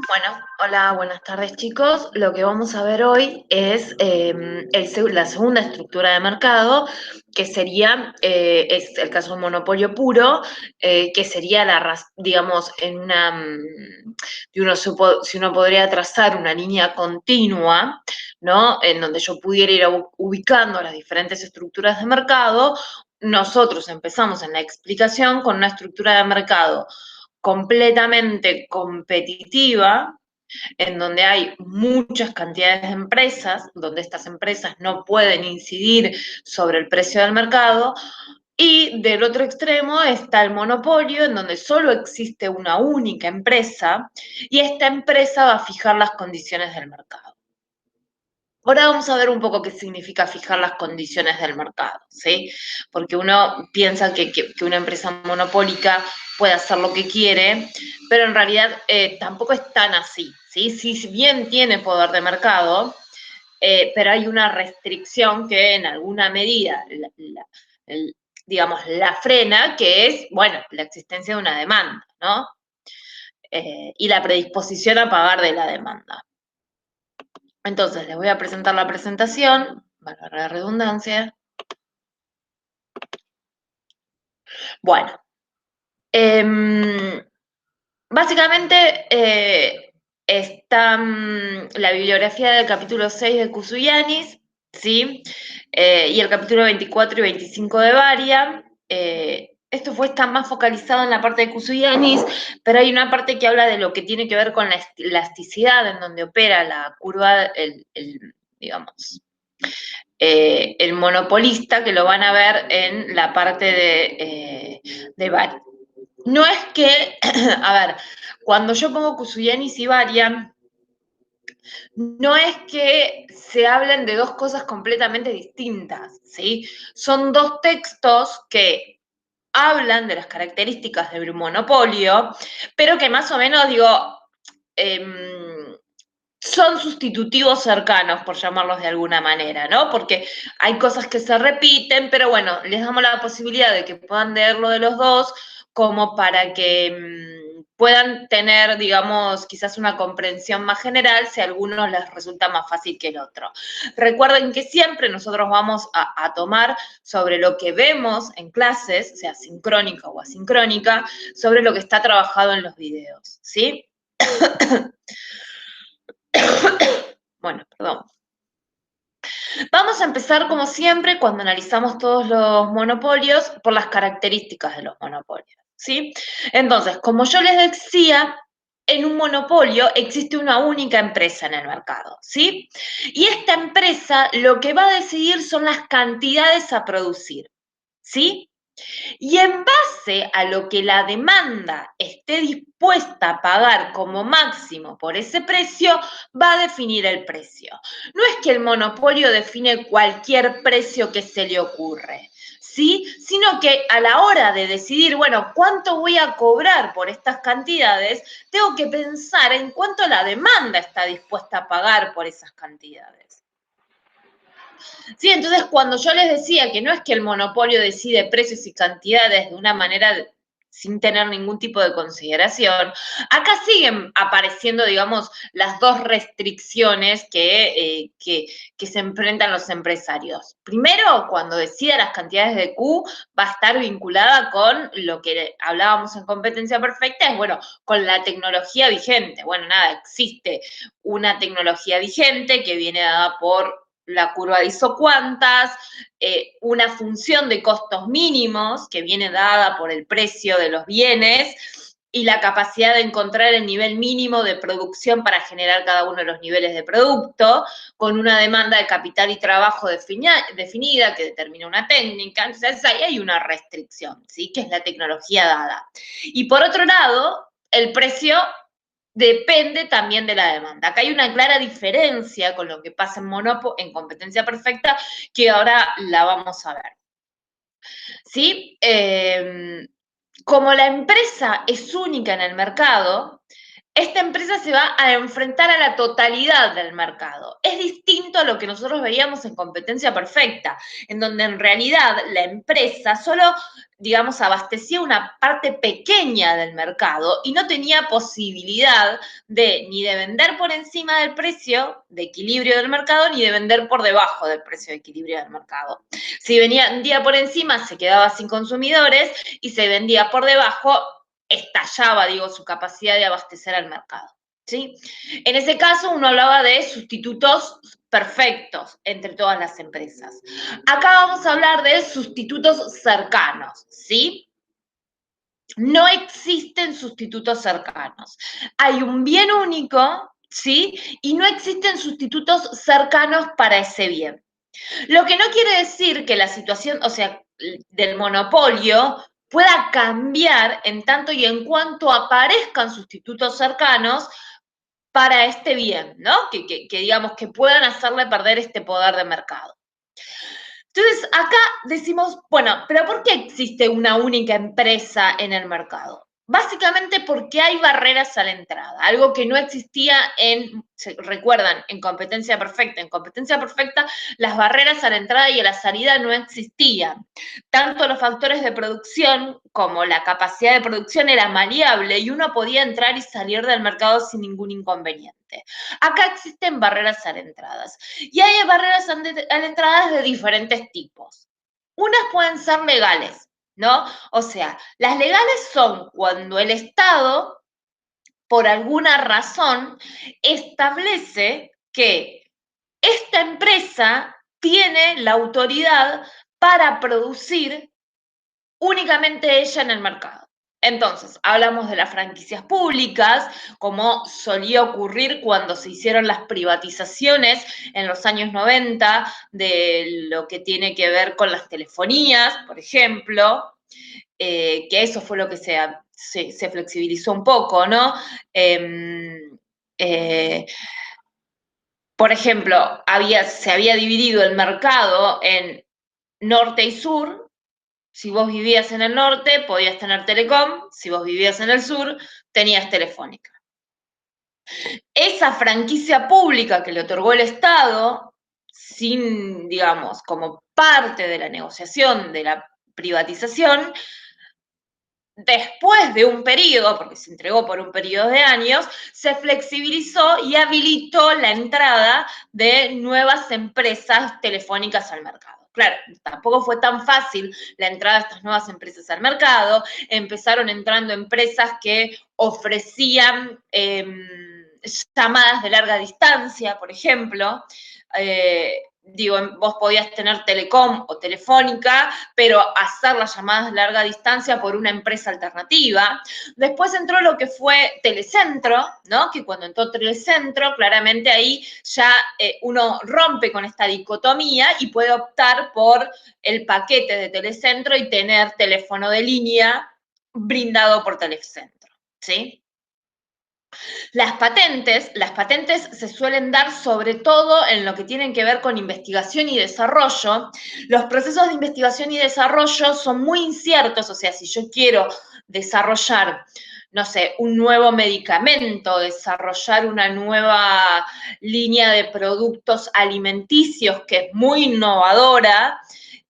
Bueno, hola, buenas tardes chicos. Lo que vamos a ver hoy es la segunda estructura de mercado, que sería, es el caso de monopolio puro, que sería digamos, si uno podría trazar una línea continua, ¿no? En donde yo pudiera ir ubicando las diferentes estructuras de mercado. Nosotros empezamos en la explicación con una estructura de mercado completamente competitiva, en donde hay muchas cantidades de empresas, donde estas empresas no pueden incidir sobre el precio del mercado, y del otro extremo está el monopolio, en donde solo existe una única empresa, y esta empresa va a fijar las condiciones del mercado. Ahora vamos a ver un poco qué significa fijar las condiciones del mercado, ¿sí? Porque uno piensa que una empresa monopólica puede hacer lo que quiere, pero en realidad tampoco es tan así, ¿sí? Si bien tiene poder de mercado, pero hay una restricción que en alguna medida, digamos, la frena, que es, bueno, la existencia de una demanda, ¿no? Y la predisposición a pagar de la demanda. Entonces, les voy a presentar la presentación, valga la redundancia. Bueno, eh, básicamente está la bibliografía del capítulo 6 de Kusuyanis, ¿sí? Y el capítulo 24 y 25 de Varia. Esto está más focalizado en la parte de Kusuyanis, pero hay una parte que habla de lo que tiene que ver con la elasticidad, en donde opera la curva, digamos, el monopolista, que lo van a ver en la parte de Varia. No es que, a ver, cuando yo pongo Kusuyanis y Varia, no es que se hablen de dos cosas completamente distintas, ¿sí? Son dos textos que hablan de las características del monopolio, pero que más o menos, digo, son sustitutivos cercanos, por llamarlos de alguna manera, ¿no? Porque hay cosas que se repiten, pero bueno, les damos la posibilidad de que puedan leerlo de los dos, como para que puedan tener, digamos, quizás una comprensión más general si a algunos les resulta más fácil que el otro. Recuerden que siempre nosotros vamos a tomar sobre lo que vemos en clases, sea sincrónica o asincrónica, sobre lo que está trabajado en los videos, ¿sí? Bueno, perdón. Vamos a empezar, como siempre, cuando analizamos todos los monopolios, por las características de los monopolios, ¿sí? Entonces, como yo les decía, en un monopolio existe una única empresa en el mercado, ¿sí? Y esta empresa lo que va a decidir son las cantidades a producir, ¿sí? Y en base a lo que la demanda esté dispuesta a pagar como máximo por ese precio, va a definir el precio. No es que el monopolio define cualquier precio que se le ocurre, ¿sí? Sino que a la hora de decidir, bueno, ¿cuánto voy a cobrar por estas cantidades? Tengo que pensar en cuánto la demanda está dispuesta a pagar por esas cantidades. Sí, entonces cuando yo les decía que no es que el monopolio decide precios y cantidades de una manera sin tener ningún tipo de consideración, acá siguen apareciendo, digamos, las dos restricciones que se enfrentan los empresarios. Primero, cuando decida las cantidades de Q, va a estar vinculada con lo que hablábamos en competencia perfecta, es bueno, con la tecnología vigente. Bueno, nada, existe una tecnología vigente que viene dada por la curva de isocuantas, una función de costos mínimos que viene dada por el precio de los bienes y la capacidad de encontrar el nivel mínimo de producción para generar cada uno de los niveles de producto, con una demanda de capital y trabajo definida que determina una técnica. Entonces ahí hay una restricción, ¿sí? Que es la tecnología dada. Y por otro lado, el precio depende también de la demanda. Acá hay una clara diferencia con lo que pasa en competencia perfecta, que ahora la vamos a ver. ¿Sí? Como la empresa es única en el mercado, esta empresa se va a enfrentar a la totalidad del mercado. Es distinto a lo que nosotros veíamos en competencia perfecta, en donde en realidad la empresa solo digamos, abastecía una parte pequeña del mercado y no tenía posibilidad ni de vender por encima del precio de equilibrio del mercado, ni de vender por debajo del precio de equilibrio del mercado. Si vendía por encima, se quedaba sin consumidores, y se vendía por debajo, estallaba, digo, su capacidad de abastecer al mercado. ¿Sí? En ese caso, uno hablaba de sustitutos perfectos entre todas las empresas. Acá vamos a hablar de sustitutos cercanos, ¿sí? No existen sustitutos cercanos. Hay un bien único, ¿sí? Y no existen sustitutos cercanos para ese bien. Lo que no quiere decir que la situación, o sea, del monopolio pueda cambiar en tanto y en cuanto aparezcan sustitutos cercanos para este bien, ¿no? Que digamos que puedan hacerle perder este poder de mercado. Entonces, acá decimos, bueno, pero ¿por qué existe una única empresa en el mercado? Básicamente porque hay barreras a la entrada, algo que no existía recuerdan, en competencia perfecta. En competencia perfecta, las barreras a la entrada y a la salida no existían. Tanto los factores de producción como la capacidad de producción era maleable y uno podía entrar y salir del mercado sin ningún inconveniente. Acá existen barreras a la entrada. Y hay barreras a la entrada de diferentes tipos. Unas pueden ser legales, ¿no? O sea, las legales son cuando el Estado, por alguna razón, establece que esta empresa tiene la autoridad para producir únicamente ella en el mercado. Entonces, hablamos de las franquicias públicas, como solía ocurrir cuando se hicieron las privatizaciones en los años 90 de lo que tiene que ver con las telefonías, por ejemplo, que eso fue lo que se flexibilizó un poco, ¿no? Por ejemplo, se había dividido el mercado en norte y sur. Si vos vivías en el norte, podías tener Telecom. Si vos vivías en el sur, tenías Telefónica. Esa franquicia pública que le otorgó el Estado, sin, digamos, como parte de la negociación de la privatización, después de un periodo, porque se entregó por un periodo de años, se flexibilizó y habilitó la entrada de nuevas empresas telefónicas al mercado. Claro, tampoco fue tan fácil la entrada de estas nuevas empresas al mercado. Empezaron entrando empresas que ofrecían llamadas de larga distancia, por ejemplo. Digo, vos podías tener Telecom o Telefónica, pero hacer las llamadas de larga distancia por una empresa alternativa. Después entró lo que fue Telecentro, ¿no? Que cuando entró Telecentro, claramente ahí ya uno rompe con esta dicotomía y puede optar por el paquete de Telecentro y tener teléfono de línea brindado por Telecentro, ¿sí? Las patentes se suelen dar sobre todo en lo que tienen que ver con investigación y desarrollo. Los procesos de investigación y desarrollo son muy inciertos, o sea, si yo quiero desarrollar, no sé, un nuevo medicamento, desarrollar una nueva línea de productos alimenticios que es muy innovadora,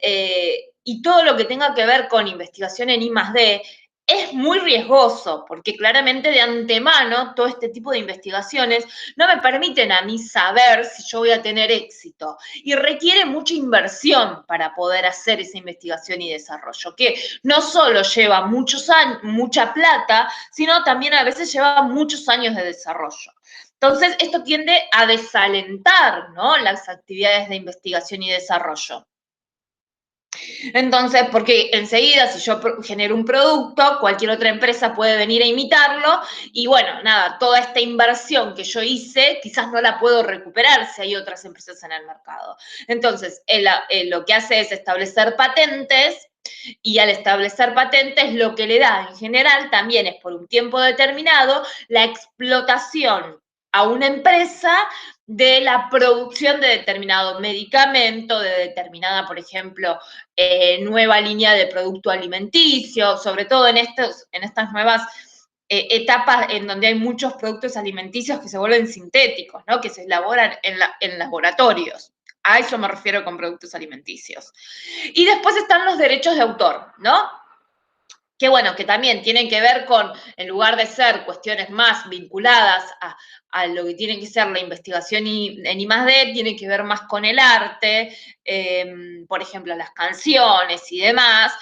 y todo lo que tenga que ver con investigación en I+D, es muy riesgoso, porque claramente de antemano todo este tipo de investigaciones no me permiten a mí saber si yo voy a tener éxito, y requiere mucha inversión para poder hacer esa investigación y desarrollo, que no solo lleva muchos años, mucha plata, sino también a veces lleva muchos años de desarrollo. Entonces, esto tiende a desalentar, ¿no?, las actividades de investigación y desarrollo. Entonces, porque enseguida si yo genero un producto, cualquier otra empresa puede venir a imitarlo y bueno, nada, toda esta inversión que yo hice quizás no la puedo recuperar si hay otras empresas en el mercado. Entonces, lo que hace es establecer patentes, y al establecer patentes lo que le da en general también es por un tiempo determinado la explotación a una empresa de la producción de determinado medicamento, de determinada, por ejemplo, nueva línea de producto alimenticio, sobre todo en estas nuevas etapas en donde hay muchos productos alimenticios que se vuelven sintéticos, ¿no?, que se elaboran en laboratorios. A eso me refiero con productos alimenticios. Y después están los derechos de autor, ¿no? que bueno, que también tienen que ver con, en lugar de ser cuestiones más vinculadas a lo que tiene que ser la investigación en I+D, tiene que ver más con el arte, por ejemplo, las canciones y demás.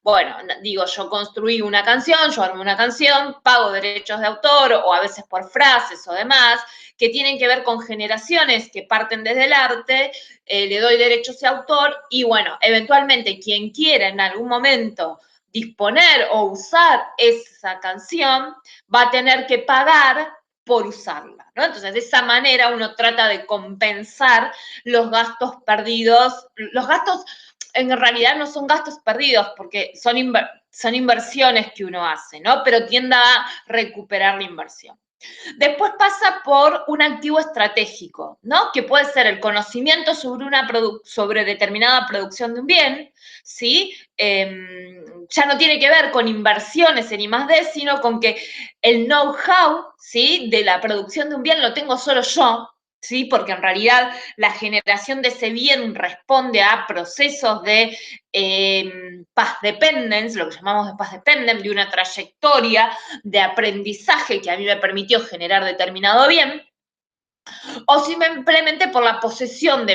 Bueno, digo, yo construí una canción, yo armo una canción, pago derechos de autor o a veces por frases o demás, que tienen que ver con generaciones que parten desde el arte, le doy derechos de autor y bueno, eventualmente quien quiera en algún momento disponer o usar esa canción, va a tener que pagar por usarla, ¿no? Entonces, de esa manera uno trata de compensar los gastos perdidos. Los gastos en realidad no son gastos perdidos porque son inversiones que uno hace, ¿no? Pero tiende a recuperar la inversión. Después pasa por un activo estratégico, ¿no? Que puede ser el conocimiento sobre determinada producción de un bien, ¿sí? Ya no tiene que ver con inversiones en I+D, sino con que el know-how, ¿sí? De la producción de un bien lo tengo solo yo, ¿sí? Porque en realidad la generación de ese bien responde a procesos de path dependence, lo que llamamos de path dependence, de una trayectoria de aprendizaje que a mí me permitió generar determinado bien, o simplemente por la posesión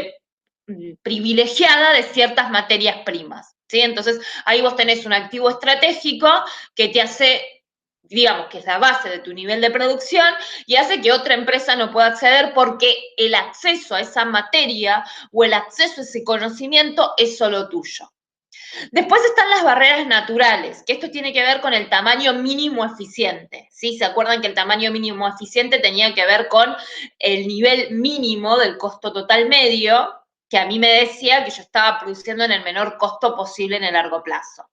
privilegiada de ciertas materias primas. ¿Sí? Entonces, ahí vos tenés un activo estratégico que te hace, digamos, que es la base de tu nivel de producción y hace que otra empresa no pueda acceder porque el acceso a esa materia o el acceso a ese conocimiento es solo tuyo. Después están las barreras naturales, que esto tiene que ver con el tamaño mínimo eficiente, ¿sí? ¿Se acuerdan que el tamaño mínimo eficiente tenía que ver con el nivel mínimo del costo total medio, que a mí me decía que yo estaba produciendo en el menor costo posible en el largo plazo?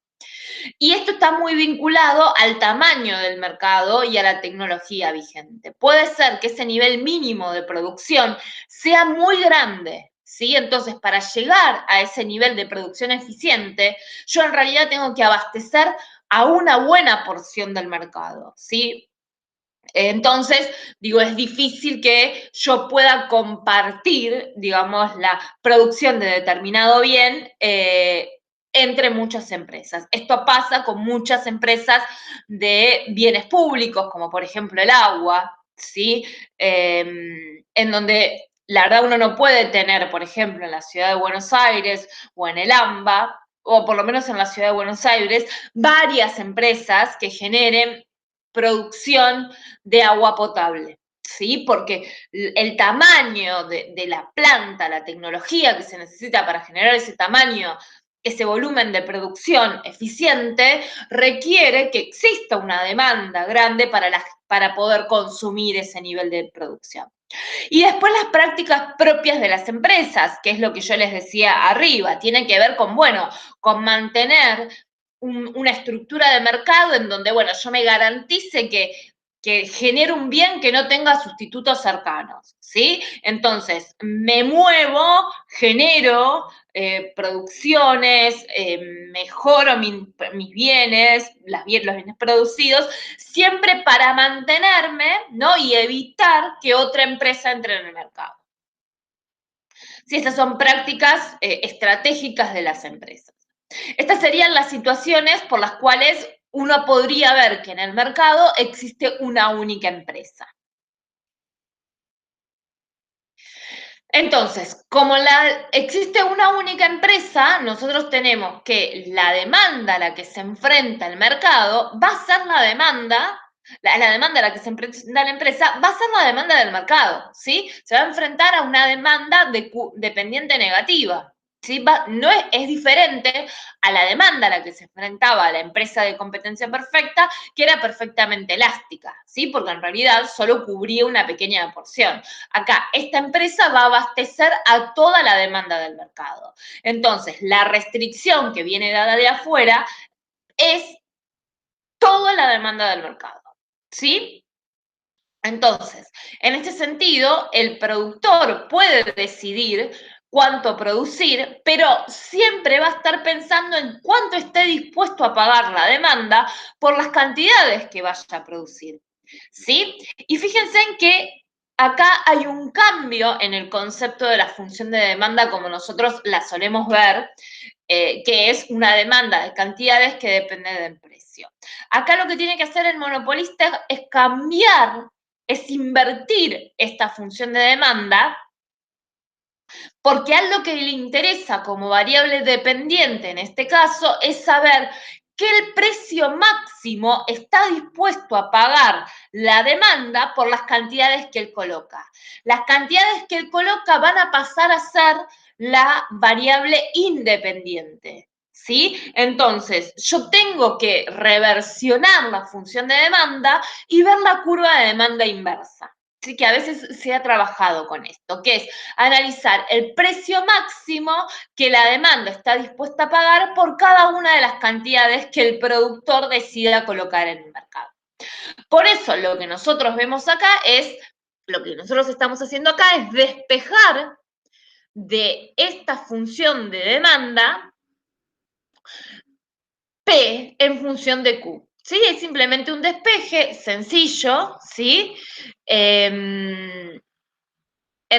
Y esto está muy vinculado al tamaño del mercado y a la tecnología vigente. Puede ser que ese nivel mínimo de producción sea muy grande, ¿sí? Entonces, para llegar a ese nivel de producción eficiente, yo en realidad tengo que abastecer a una buena porción del mercado, ¿sí? Entonces, digo, es difícil que yo pueda compartir, digamos, la producción de determinado bien entre muchas empresas. Esto pasa con muchas empresas de bienes públicos, como por ejemplo el agua, ¿sí? En donde la verdad uno no puede tener, por ejemplo, en la ciudad de Buenos Aires o en el AMBA, o por lo menos en la ciudad de Buenos Aires, varias empresas que generen producción de agua potable, ¿sí? Porque el tamaño de la planta, la tecnología que se necesita para generar ese tamaño, ese volumen de producción eficiente, requiere que exista una demanda grande para poder consumir ese nivel de producción. Y después las prácticas propias de las empresas, que es lo que yo les decía arriba, tienen que ver con, bueno, con mantener una estructura de mercado en donde, bueno, yo me garantice que genere un bien que no tenga sustitutos cercanos, ¿sí? Entonces, me muevo, genero producciones, mejoro mis bienes, los bienes producidos, siempre para mantenerme, ¿no? Y evitar que otra empresa entre en el mercado. Sí, estas son prácticas estratégicas de las empresas. Estas serían las situaciones por las cuales uno podría ver que en el mercado existe una única empresa. Entonces, como existe una única empresa, nosotros tenemos que la demanda a la que se enfrenta el mercado va a ser la demanda, la demanda a la que se enfrenta la empresa va a ser la demanda del mercado, ¿sí? Se va a enfrentar a una demanda dependiente negativa. ¿Sí? No es diferente a la demanda a la que se enfrentaba la empresa de competencia perfecta, que era perfectamente elástica, ¿sí? Porque en realidad solo cubría una pequeña porción. Acá, esta empresa va a abastecer a toda la demanda del mercado. Entonces, la restricción que viene dada de afuera es toda la demanda del mercado, ¿sí? Entonces, en este sentido, el productor puede decidir cuánto producir, pero siempre va a estar pensando en cuánto esté dispuesto a pagar la demanda por las cantidades que vaya a producir. ¿Sí? Y fíjense en que acá hay un cambio en el concepto de la función de demanda como nosotros la solemos ver, que es una demanda de cantidades que depende del precio. precio. Acá lo que tiene que hacer el monopolista es cambiar, es invertir esta función de demanda, porque a lo que le interesa como variable dependiente en este caso es saber que el precio máximo está dispuesto a pagar la demanda por las cantidades que él coloca. Las cantidades que él coloca van a pasar a ser la variable independiente, ¿sí? Entonces, yo tengo que reversionar la función de demanda y ver la curva de demanda inversa. Sí, que a veces se ha trabajado con esto, que es analizar el precio máximo que la demanda está dispuesta a pagar por cada una de las cantidades que el productor decida colocar en el mercado. Por eso lo que nosotros vemos acá es, lo que nosotros estamos haciendo acá es despejar de esta función de demanda P en función de Q. ¿Sí? Es simplemente un despeje sencillo, ¿sí? En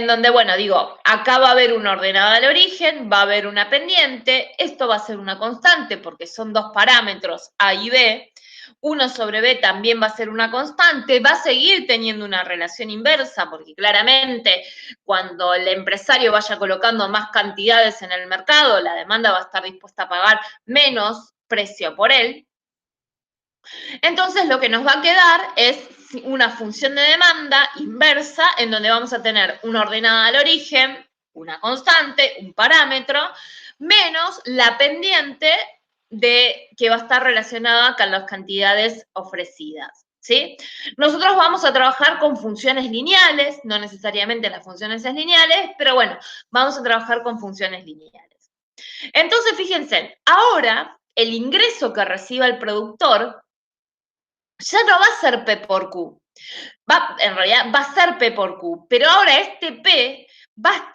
donde, bueno, digo, acá va a haber una ordenada al origen, va a haber una pendiente, esto va a ser una constante porque son dos parámetros, A y B, 1 sobre B también va a ser una constante, va a seguir teniendo una relación inversa porque claramente cuando el empresario vaya colocando más cantidades en el mercado, la demanda va a estar dispuesta a pagar menos precio por él. Entonces lo que nos va a quedar es una función de demanda inversa en donde vamos a tener una ordenada al origen, una constante, un parámetro, menos la pendiente que va a estar relacionada con las cantidades ofrecidas. ¿Sí? Nosotros vamos a trabajar con funciones lineales, no necesariamente las funciones lineales, pero bueno, vamos a trabajar con funciones lineales. Entonces, fíjense, ahora el ingreso que reciba el productor ya no va a ser P por Q. En realidad va a ser P por Q, pero ahora este P va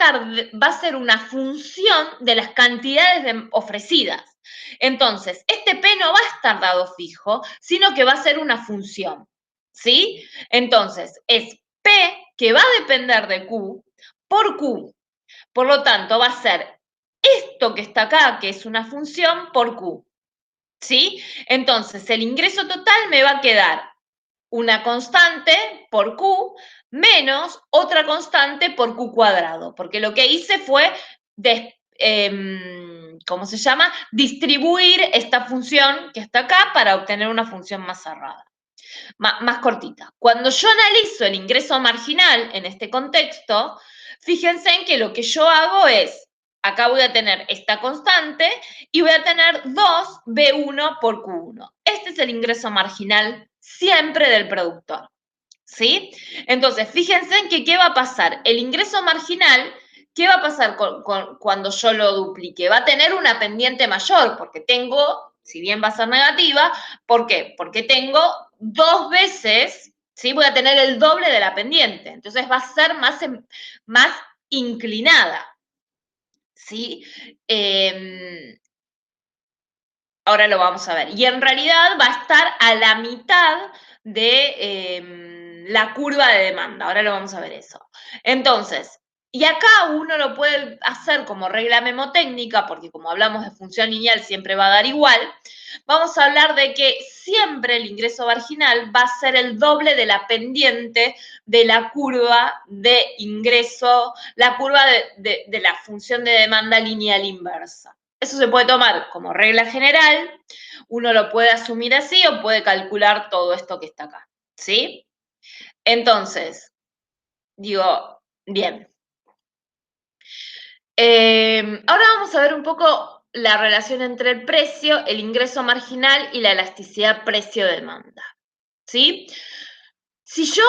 a ser una función de las cantidades ofrecidas. Entonces, este P no va a estar dado fijo, sino que va a ser una función. ¿Sí? Entonces, es P que va a depender de Q por Q. Por lo tanto, va a ser esto que está acá, que es una función, por Q. ¿Sí? Entonces, el ingreso total me va a quedar una constante por Q menos otra constante por Q cuadrado, porque lo que hice fue, ¿cómo se llama? Distribuir esta función que está acá para obtener una función más cerrada, más cortita. Cuando yo analizo el ingreso marginal en este contexto, fíjense en que lo que yo hago es, acá voy a tener esta constante y voy a tener 2B1 por Q1. Este es el ingreso marginal siempre del productor. ¿Sí? Entonces, fíjense en que qué va a pasar. El ingreso marginal, ¿qué va a pasar cuando yo lo duplique? Va a tener una pendiente mayor, porque tengo, si bien va a ser negativa, ¿por qué? Porque tengo 2 veces, ¿sí? Voy a tener el doble de la pendiente. Entonces va a ser más inclinada. ¿Sí? Ahora lo vamos a ver. Y en realidad va a estar a la mitad de la curva de demanda. Ahora lo vamos a ver eso. Entonces, y acá uno lo puede hacer como regla memotécnica, porque como hablamos de función lineal siempre va a dar igual. Vamos a hablar de que siempre el ingreso marginal va a ser el doble de la pendiente de la curva de ingreso, la curva de la función de demanda lineal inversa. Eso se puede tomar como regla general, uno lo puede asumir así o puede calcular todo esto que está acá, ¿sí? Entonces, digo, bien. Ahora vamos a ver un poco la relación entre el precio, el ingreso marginal y la elasticidad precio-demanda, ¿sí? Si yo,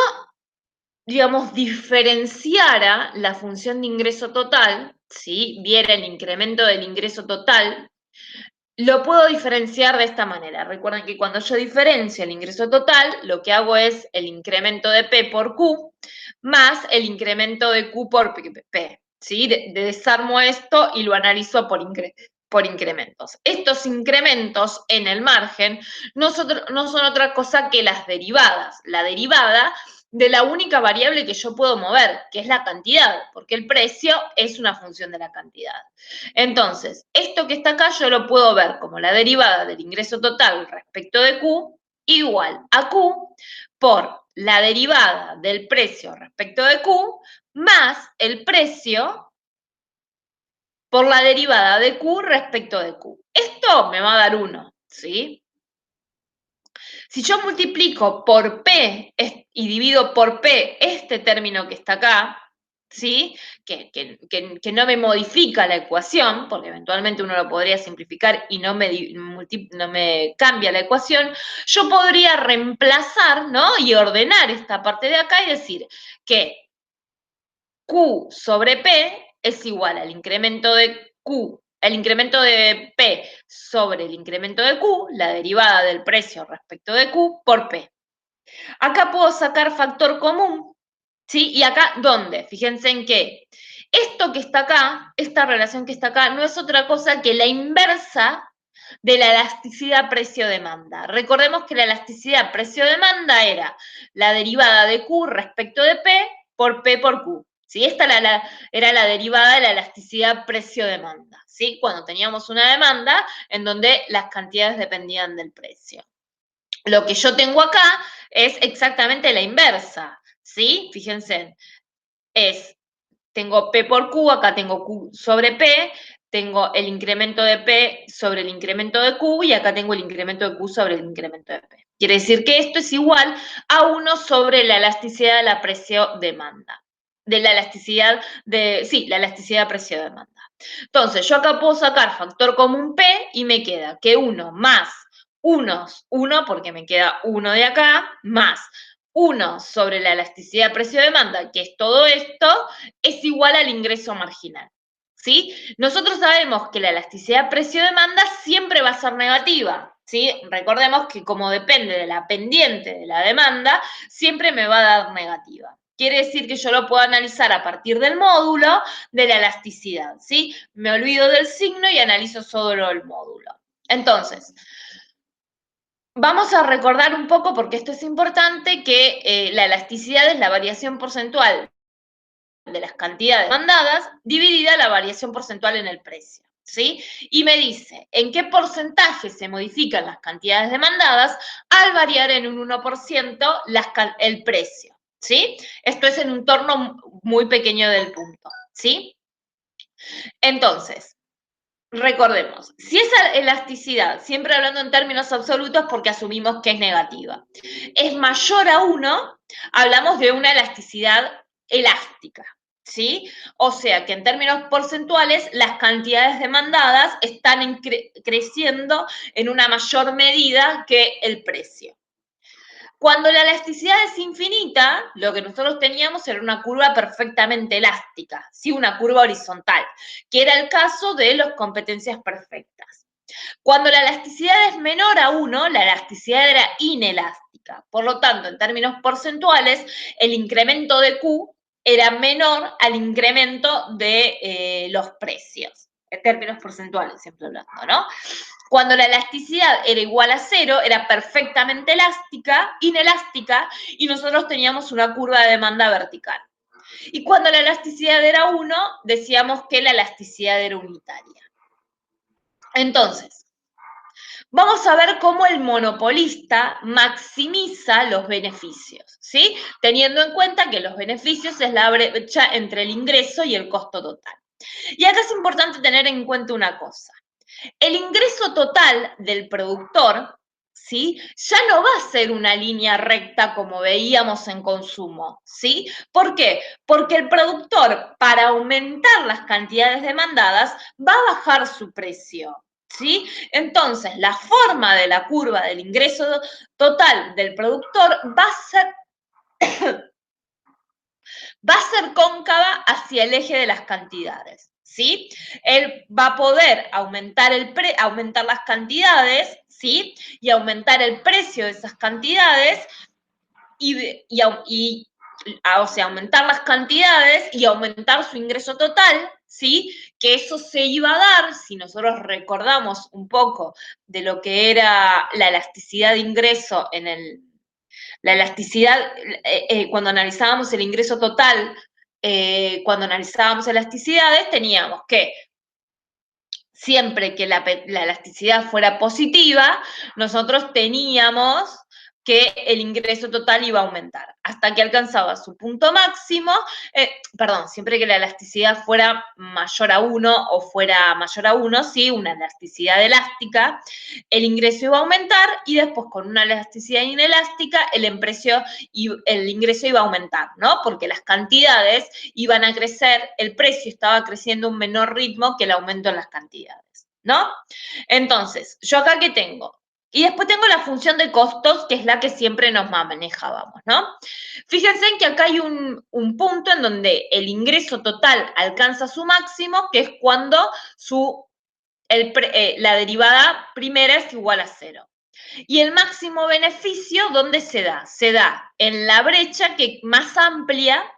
digamos, diferenciara la función de ingreso total, ¿sí? Viera el incremento del ingreso total, lo puedo diferenciar de esta manera. Recuerden que cuando yo diferencio el ingreso total, lo que hago es el incremento de P por Q más el incremento de Q por P. ¿Sí? Desarmo esto y lo analizo por incrementos. Estos incrementos en el margen no son otra cosa que las derivadas. La derivada de la única variable que yo puedo mover, que es la cantidad, porque el precio es una función de la cantidad. Entonces, esto que está acá yo lo puedo ver como la derivada del ingreso total respecto de Q igual a Q por la derivada del precio respecto de Q más el precio por la derivada de Q respecto de Q. Esto me va a dar 1, ¿sí? Si yo multiplico por P y divido por P este término que está acá, ¿sí? Que no me modifica la ecuación, porque eventualmente uno lo podría simplificar y no me cambia la ecuación, yo podría reemplazar, ¿no? Y ordenar esta parte de acá y decir que Q sobre P es igual al incremento de Q, el incremento de P sobre el incremento de Q, la derivada del precio respecto de Q, por P. Acá puedo sacar factor común, ¿sí? Y acá, ¿dónde? Fíjense en que esto que está acá, esta relación que está acá, no es otra cosa que la inversa de la elasticidad precio-demanda. Recordemos que la elasticidad precio-demanda era la derivada de Q respecto de P por Q. ¿Sí? Esta era la derivada de la elasticidad precio-demanda, ¿sí? Cuando teníamos una demanda en donde las cantidades dependían del precio. Lo que yo tengo acá es exactamente la inversa, ¿sí? Fíjense, tengo P por Q, acá tengo Q sobre P, tengo el incremento de P sobre el incremento de Q y acá tengo el incremento de Q sobre el incremento de P. Quiere decir que esto es igual a 1 sobre la elasticidad de la precio-demanda. De la elasticidad la elasticidad precio-demanda. Entonces, yo acá puedo sacar factor común P y me queda que 1 más 1, porque me queda 1 de acá, más 1 sobre la elasticidad precio-demanda, que es todo esto, es igual al ingreso marginal. ¿Sí? Nosotros sabemos que la elasticidad precio-demanda siempre va a ser negativa. ¿Sí? Recordemos que como depende de la pendiente de la demanda, siempre me va a dar negativa. Quiere decir que yo lo puedo analizar a partir del módulo de la elasticidad, ¿sí? Me olvido del signo y analizo solo el módulo. Entonces, vamos a recordar un poco, porque esto es importante, que la elasticidad es la variación porcentual de las cantidades demandadas dividida la variación porcentual en el precio, ¿sí? Y me dice en qué porcentaje se modifican las cantidades demandadas al variar en un 1% el precio, ¿sí? Esto es en un torno muy pequeño del punto, ¿sí? Entonces, recordemos, si esa elasticidad, siempre hablando en términos absolutos porque asumimos que es negativa, es mayor a 1, hablamos de una elasticidad elástica, ¿sí? O sea que en términos porcentuales las cantidades demandadas están creciendo en una mayor medida que el precio. Cuando la elasticidad es infinita, lo que nosotros teníamos era una curva perfectamente elástica, ¿sí? Una curva horizontal, que era el caso de las competencias perfectas. Cuando la elasticidad es menor a 1, la elasticidad era inelástica. Por lo tanto, en términos porcentuales, el incremento de Q era menor al incremento de los precios, en términos porcentuales, siempre hablando, ¿no? Cuando la elasticidad era igual a 0, era perfectamente elástica, inelástica, y nosotros teníamos una curva de demanda vertical. Y cuando la elasticidad era 1, decíamos que la elasticidad era unitaria. Entonces, vamos a ver cómo el monopolista maximiza los beneficios, ¿sí? Teniendo en cuenta que los beneficios es la brecha entre el ingreso y el costo total. Y acá es importante tener en cuenta una cosa. El ingreso total del productor, ¿sí? Ya no va a ser una línea recta como veíamos en consumo, ¿sí? ¿Por qué? Porque el productor, para aumentar las cantidades demandadas, va a bajar su precio, ¿sí? Entonces, la forma de la curva del ingreso total del productor va a ser cóncava hacia el eje de las cantidades. ¿Sí? Él va a poder aumentar las cantidades, ¿sí? Y aumentar el precio de esas cantidades o sea, aumentar las cantidades y aumentar su ingreso total, ¿sí? Que eso se iba a dar, si nosotros recordamos un poco de lo que era la elasticidad de ingreso en el La elasticidad, cuando analizábamos el ingreso total, cuando analizábamos elasticidades, teníamos que siempre que la elasticidad fuera positiva, nosotros teníamos que el ingreso total iba a aumentar, hasta que alcanzaba su punto máximo, siempre que la elasticidad fuera mayor a 1 o fuera mayor a 1, sí, una elasticidad elástica, el ingreso iba a aumentar y después con una elasticidad inelástica el ingreso iba a aumentar, ¿no? Porque las cantidades iban a crecer, el precio estaba creciendo a un menor ritmo que el aumento en las cantidades, ¿no? Entonces, yo acá ¿qué tengo? Y después tengo la función de costos, que es la que siempre nos manejábamos, ¿no? Fíjense en que acá hay un punto en donde el ingreso total alcanza su máximo, que es cuando la derivada primera es igual a 0. Y el máximo beneficio, ¿dónde se da? Se da en la brecha más amplia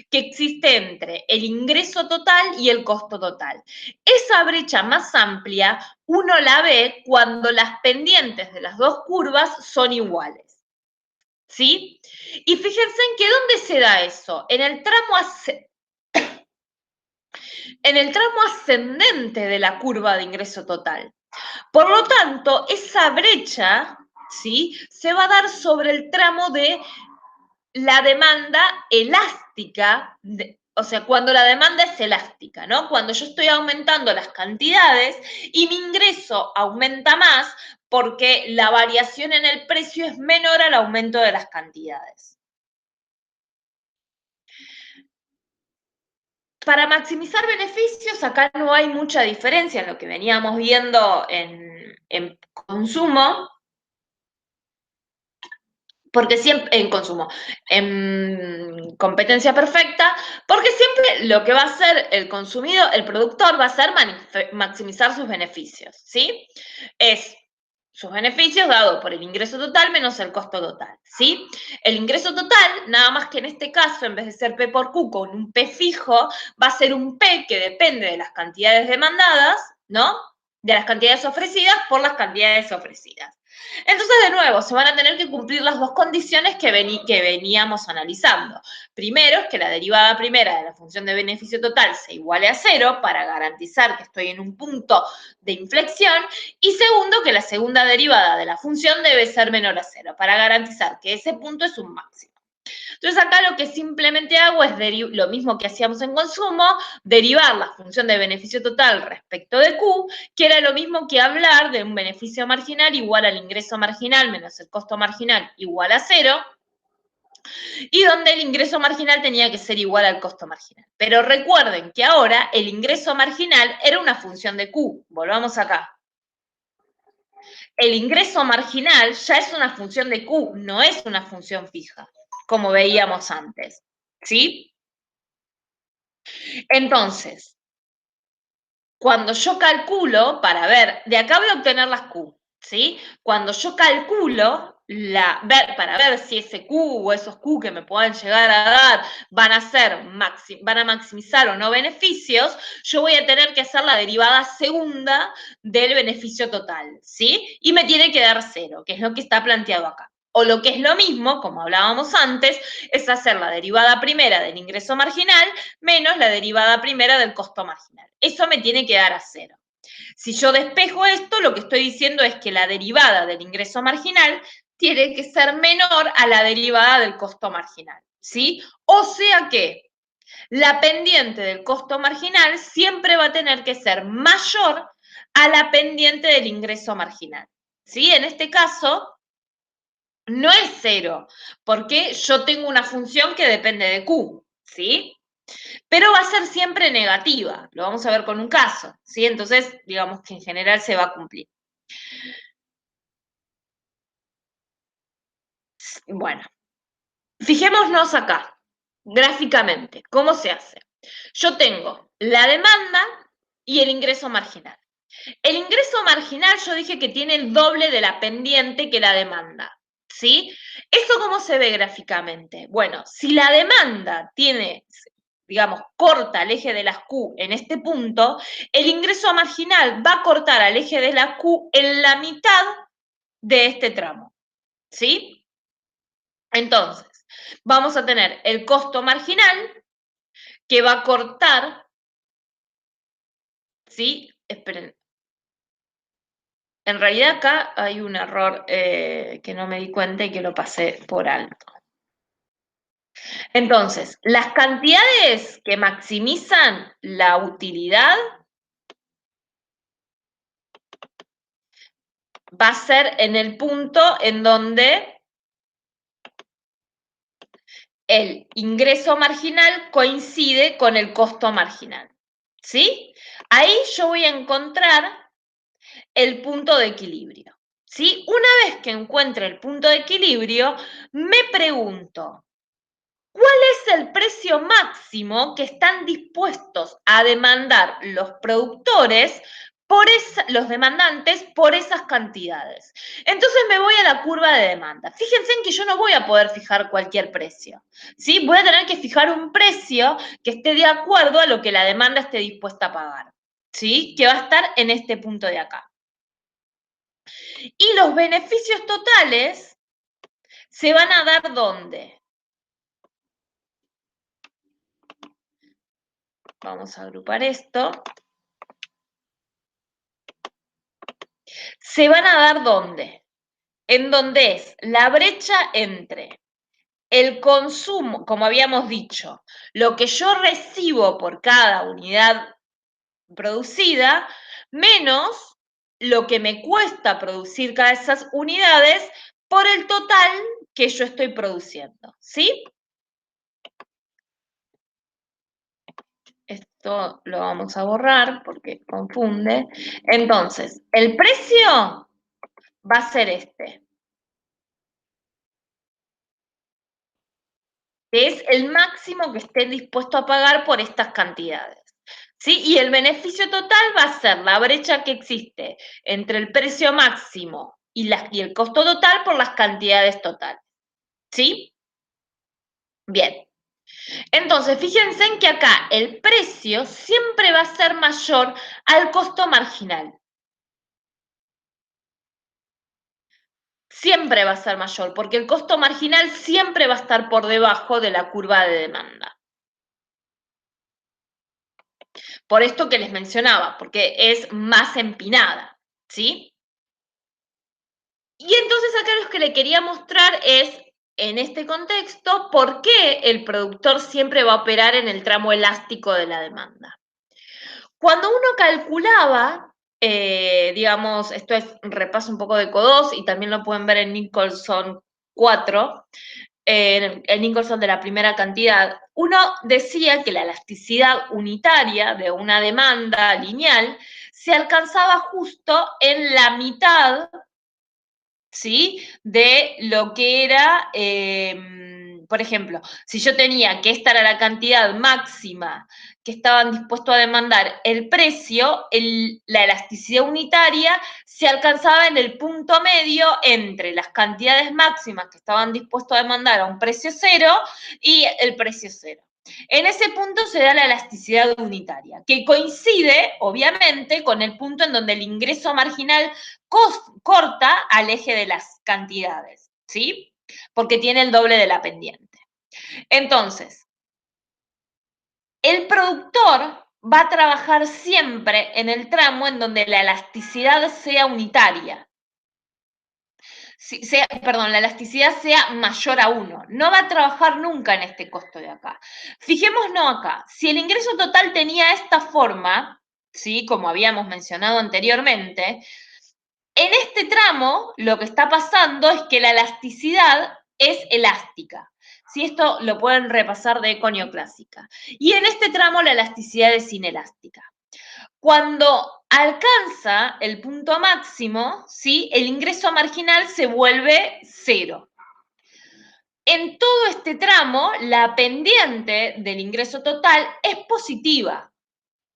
que existe entre el ingreso total y el costo total. Esa brecha más amplia uno la ve cuando las pendientes de las dos curvas son iguales. ¿Sí? Y fíjense en que ¿dónde se da eso? En el tramo ascendente de la curva de ingreso total. Por lo tanto, esa brecha, ¿sí?, se va a dar sobre el tramo de la demanda elástica, o sea, cuando la demanda es elástica, ¿no? Cuando yo estoy aumentando las cantidades y mi ingreso aumenta más porque la variación en el precio es menor al aumento de las cantidades. Para maximizar beneficios, acá no hay mucha diferencia en lo que veníamos viendo en consumo, porque siempre, en consumo, en competencia perfecta, porque siempre lo que va a hacer el consumidor, el productor, va a ser maximizar sus beneficios, ¿sí? Es sus beneficios dados por el ingreso total menos el costo total, ¿sí? El ingreso total, nada más que en este caso, en vez de ser P por Q con un P fijo, va a ser un P que depende de las cantidades demandadas, ¿no? De las cantidades ofrecidas por las cantidades ofrecidas. Entonces, de nuevo, se van a tener que cumplir las dos condiciones que veníamos analizando. Primero, que la derivada primera de la función de beneficio total se iguale a 0 para garantizar que estoy en un punto de inflexión. Y segundo, que la segunda derivada de la función debe ser menor a 0 para garantizar que ese punto es un máximo. Entonces acá lo que simplemente hago es lo mismo que hacíamos en consumo, derivar la función de beneficio total respecto de Q, que era lo mismo que hablar de un beneficio marginal igual al ingreso marginal menos el costo marginal igual a 0, y donde el ingreso marginal tenía que ser igual al costo marginal. Pero recuerden que ahora el ingreso marginal era una función de Q. Volvamos acá. El ingreso marginal ya es una función de Q, no es una función fija, como veíamos antes, ¿sí? Entonces, cuando yo calculo, para ver, de acá voy a obtener las Q, ¿sí? Cuando yo calculo, para ver si ese Q o esos Q que me puedan llegar a dar van a maximizar o no beneficios, yo voy a tener que hacer la derivada segunda del beneficio total, ¿sí? Y me tiene que dar 0, que es lo que está planteado acá. O lo que es lo mismo, como hablábamos antes, es hacer la derivada primera del ingreso marginal menos la derivada primera del costo marginal. Eso me tiene que dar a 0. Si yo despejo esto, lo que estoy diciendo es que la derivada del ingreso marginal tiene que ser menor a la derivada del costo marginal, ¿sí? O sea que la pendiente del costo marginal siempre va a tener que ser mayor a la pendiente del ingreso marginal, ¿sí? En este caso, no es 0, porque yo tengo una función que depende de Q, ¿sí? Pero va a ser siempre negativa, lo vamos a ver con un caso, ¿sí? Entonces, digamos que en general se va a cumplir. Bueno, fijémonos acá, gráficamente, ¿cómo se hace? Yo tengo la demanda y el ingreso marginal. El ingreso marginal yo dije que tiene el doble de la pendiente que la demanda, ¿sí? ¿Eso cómo se ve gráficamente? Bueno, si la demanda tiene, digamos, corta el eje de las Q en este punto, el ingreso marginal va a cortar al eje de la Q en la mitad de este tramo, ¿sí? Entonces, vamos a tener el costo marginal que va a cortar, ¿sí? Esperen. En realidad acá hay un error que no me di cuenta y que lo pasé por alto. Entonces, las cantidades que maximizan la utilidad va a ser en el punto en donde el ingreso marginal coincide con el costo marginal, ¿sí? Ahí yo voy a encontrar el punto de equilibrio, ¿sí? Una vez que encuentre el punto de equilibrio, me pregunto, ¿cuál es el precio máximo que están dispuestos a demandar los productores los demandantes por esas cantidades? Entonces me voy a la curva de demanda. Fíjense en que yo no voy a poder fijar cualquier precio, ¿sí? Voy a tener que fijar un precio que esté de acuerdo a lo que la demanda esté dispuesta a pagar, ¿sí? Que va a estar en este punto de acá. Y los beneficios totales se van a dar ¿dónde? Vamos a agrupar esto. ¿Se van a dar dónde? En donde es la brecha entre el consumo, como habíamos dicho, lo que yo recibo por cada unidad producida, menos lo que me cuesta producir cada de esas unidades por el total que yo estoy produciendo, ¿sí? Esto lo vamos a borrar porque confunde. Entonces, el precio va a ser este, que es el máximo que estén dispuestos a pagar por estas cantidades, ¿sí? Y el beneficio total va a ser la brecha que existe entre el precio máximo y el costo total por las cantidades totales, ¿sí? Bien. Entonces, fíjense en que acá el precio siempre va a ser mayor al costo marginal. Siempre va a ser mayor, porque el costo marginal siempre va a estar por debajo de la curva de demanda. Por esto que les mencionaba, porque es más empinada, ¿sí? Y entonces acá lo que le quería mostrar es, en este contexto, por qué el productor siempre va a operar en el tramo elástico de la demanda. Cuando uno calculaba, digamos, esto es repaso un poco de CO2 y también lo pueden ver en Nicholson 4, el Nicholson de la primera cantidad, uno decía que la elasticidad unitaria de una demanda lineal se alcanzaba justo en la mitad, ¿sí? De lo que era, por ejemplo, si yo tenía que esta era la cantidad máxima que estaban dispuestos a demandar el precio, la elasticidad unitaria se alcanzaba en el punto medio entre las cantidades máximas que estaban dispuestos a demandar a un precio cero y el precio cero. En ese punto se da la elasticidad unitaria, que coincide, obviamente, con el punto en donde el ingreso marginal corta al eje de las cantidades, ¿sí? Porque tiene el doble de la pendiente. Entonces, el productor va a trabajar siempre en el tramo en donde la elasticidad sea unitaria. Perdón, la elasticidad sea mayor a 1. No va a trabajar nunca en este costo de acá. Fijémonos acá, si el ingreso total tenía esta forma, ¿sí? Como habíamos mencionado anteriormente, en este tramo lo que está pasando es que la elasticidad es elástica. Si esto lo pueden repasar de neoclásica. Y en este tramo la elasticidad es inelástica. Cuando alcanza el punto máximo, ¿sí? El ingreso marginal se vuelve cero. En todo este tramo, la pendiente del ingreso total es positiva,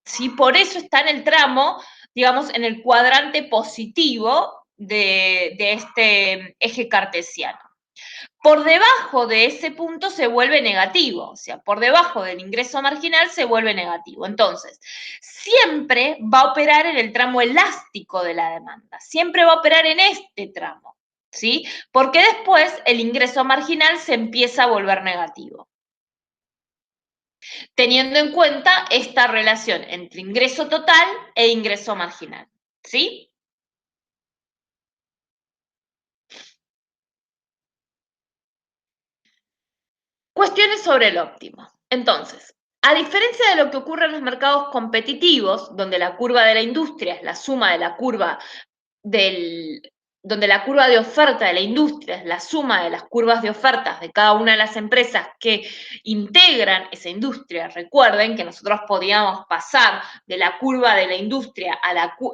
¿sí? Por eso está en el tramo, digamos, en el cuadrante positivo de este eje cartesiano. Por debajo de ese punto se vuelve negativo, o sea, por debajo del ingreso marginal se vuelve negativo. Entonces, siempre va a operar en el tramo elástico de la demanda, siempre va a operar en este tramo, ¿sí? Porque después el ingreso marginal se empieza a volver negativo, teniendo en cuenta esta relación entre ingreso total e ingreso marginal, ¿sí? Cuestiones sobre el óptimo. Entonces, a diferencia de lo que ocurre en los mercados competitivos, donde la curva de la industria es la suma de la curva del, donde la curva de oferta de la industria es la suma de las curvas de ofertas de cada una de las empresas que integran esa industria. Recuerden que nosotros podíamos pasar de la curva de la industria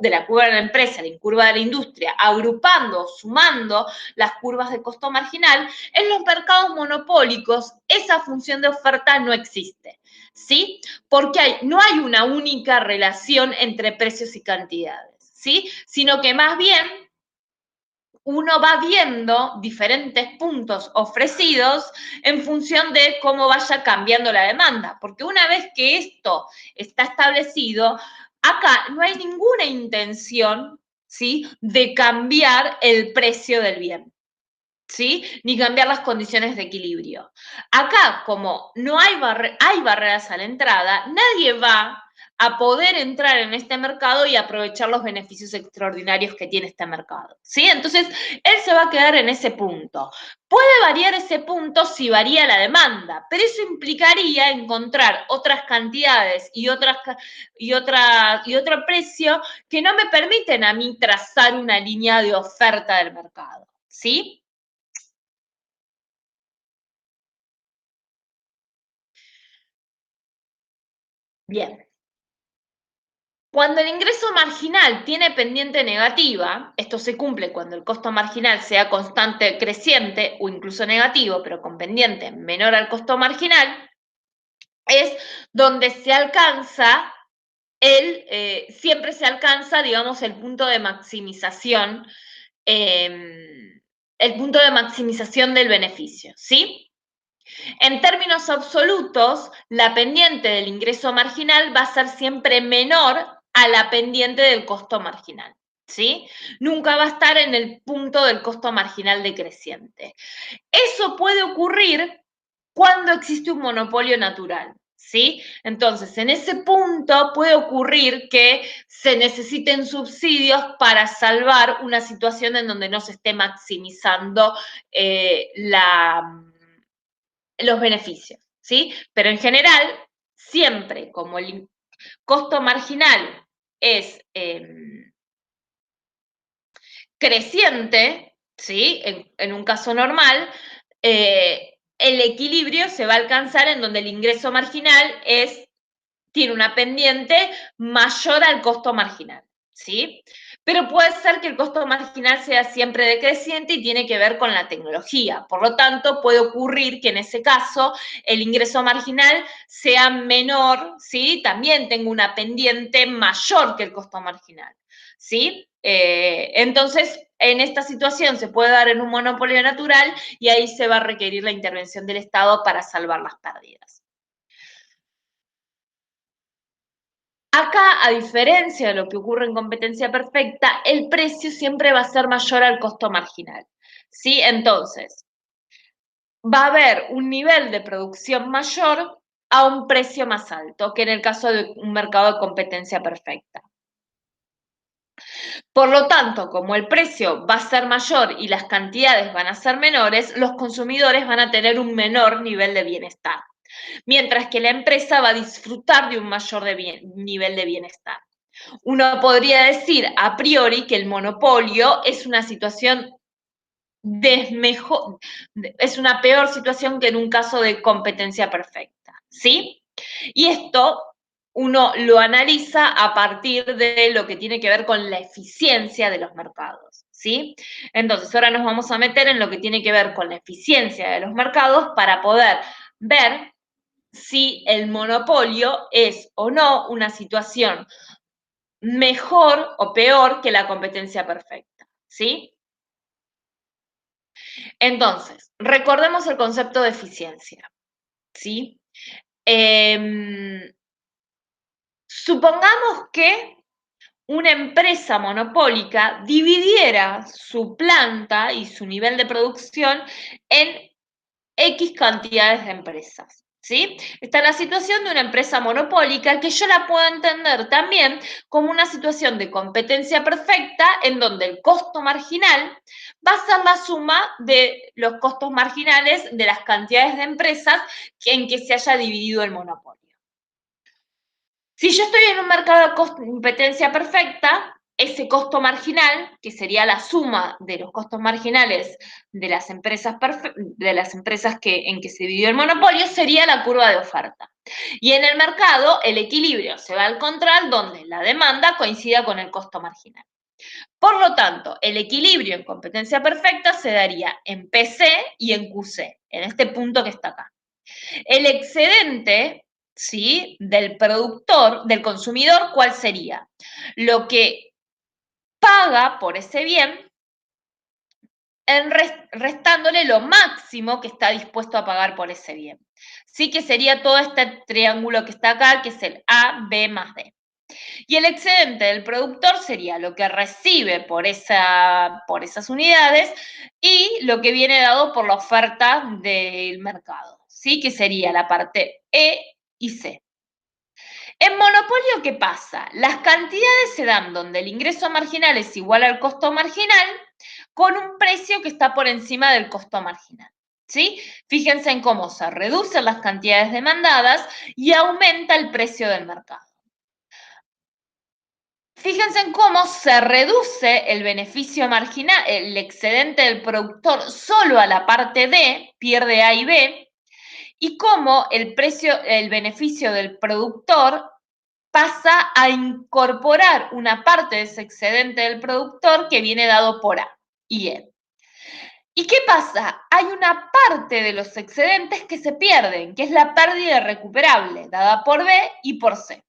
de la curva de la empresa a la curva de la industria, agrupando, sumando las curvas de costo marginal. En los mercados monopólicos esa función de oferta no existe. ¿Sí? Porque no hay una única relación entre precios y cantidades. ¿Sí? Sino que más bien uno va viendo diferentes puntos ofrecidos en función de cómo vaya cambiando la demanda, porque una vez que esto está establecido, acá no hay ninguna intención, ¿sí?, de cambiar el precio del bien, ¿sí?, ni cambiar las condiciones de equilibrio. Acá, como no hay, hay barreras a la entrada, nadie va a poder entrar en este mercado y aprovechar los beneficios extraordinarios que tiene este mercado, ¿sí? Entonces, él se va a quedar en ese punto. Puede variar ese punto si varía la demanda, pero eso implicaría encontrar otras cantidades y otro precio que no me permiten a mí trazar una línea de oferta del mercado, ¿sí? Bien. Cuando el ingreso marginal tiene pendiente negativa, esto se cumple cuando el costo marginal sea constante, creciente o incluso negativo, pero con pendiente menor al costo marginal, es donde se alcanza siempre se alcanza, digamos, eh, el punto de maximización del beneficio, ¿sí? En términos absolutos, la pendiente del ingreso marginal va a ser siempre menor a la pendiente del costo marginal, ¿sí? Nunca va a estar en el punto del costo marginal decreciente. Eso puede ocurrir cuando existe un monopolio natural, ¿sí? Entonces, en ese punto puede ocurrir que se necesiten subsidios para salvar una situación en donde no se esté maximizando los beneficios, ¿sí? Pero en general, siempre como el costo marginal es creciente, ¿sí? En un caso normal, el equilibrio se va a alcanzar en donde el ingreso marginal tiene una pendiente mayor al costo marginal, ¿sí? Pero puede ser que el costo marginal sea siempre decreciente y tiene que ver con la tecnología. Por lo tanto, puede ocurrir que en ese caso el ingreso marginal sea menor, ¿sí? También tenga una pendiente mayor que el costo marginal, ¿sí? Entonces, en esta situación se puede dar en un monopolio natural y ahí se va a requerir la intervención del Estado para salvar las pérdidas. Acá, a diferencia de lo que ocurre en competencia perfecta, el precio siempre va a ser mayor al costo marginal, ¿sí? Entonces, va a haber un nivel de producción mayor a un precio más alto que en el caso de un mercado de competencia perfecta. Por lo tanto, como el precio va a ser mayor y las cantidades van a ser menores, los consumidores van a tener un menor nivel de bienestar, mientras que la empresa va a disfrutar de un mayor nivel de bienestar. Uno podría decir a priori que el monopolio es una situación es una peor situación que en un caso de competencia perfecta, ¿sí? Y esto uno lo analiza a partir de lo que tiene que ver con la eficiencia de los mercados, ¿sí? Entonces, ahora nos vamos a meter en lo que tiene que ver con la eficiencia de los mercados para poder ver si el monopolio es o no una situación mejor o peor que la competencia perfecta, ¿sí? Entonces, recordemos el concepto de eficiencia, ¿sí? Supongamos que una empresa monopólica dividiera su planta y su nivel de producción en X cantidades de empresas. ¿Sí? Está la situación de una empresa monopólica que yo la puedo entender también como una situación de competencia perfecta en donde el costo marginal va a ser la suma de los costos marginales de las cantidades de empresas en que se haya dividido el monopolio. Si yo estoy en un mercado de competencia perfecta, ese costo marginal, que sería la suma de los costos marginales de las empresas, en que se dividió el monopolio, sería la curva de oferta. Y en el mercado, el equilibrio se va a encontrar donde la demanda coincida con el costo marginal. Por lo tanto, el equilibrio en competencia perfecta se daría en PC y en QC, en este punto que está acá. El excedente, ¿sí?, del productor, del consumidor, ¿cuál sería? Lo que paga por ese bien, restándole lo máximo que está dispuesto a pagar por ese bien. Sí, que sería todo este triángulo que está acá, que es el A, B más D. Y el excedente del productor sería lo que recibe por esas unidades y lo que viene dado por la oferta del mercado, ¿sí? Que sería la parte E y C. En monopolio, ¿qué pasa? Las cantidades se dan donde el ingreso marginal es igual al costo marginal con un precio que está por encima del costo marginal. ¿Sí? Fíjense en cómo se reducen las cantidades demandadas y aumenta el precio del mercado. Fíjense en cómo se reduce el beneficio marginal, el excedente del productor solo a la parte D, pierde A y B, y cómo el beneficio del productor pasa a incorporar una parte de ese excedente del productor que viene dado por A y E. ¿Y qué pasa? Hay una parte de los excedentes que se pierden, que es la pérdida irrecuperable, dada por B y por C.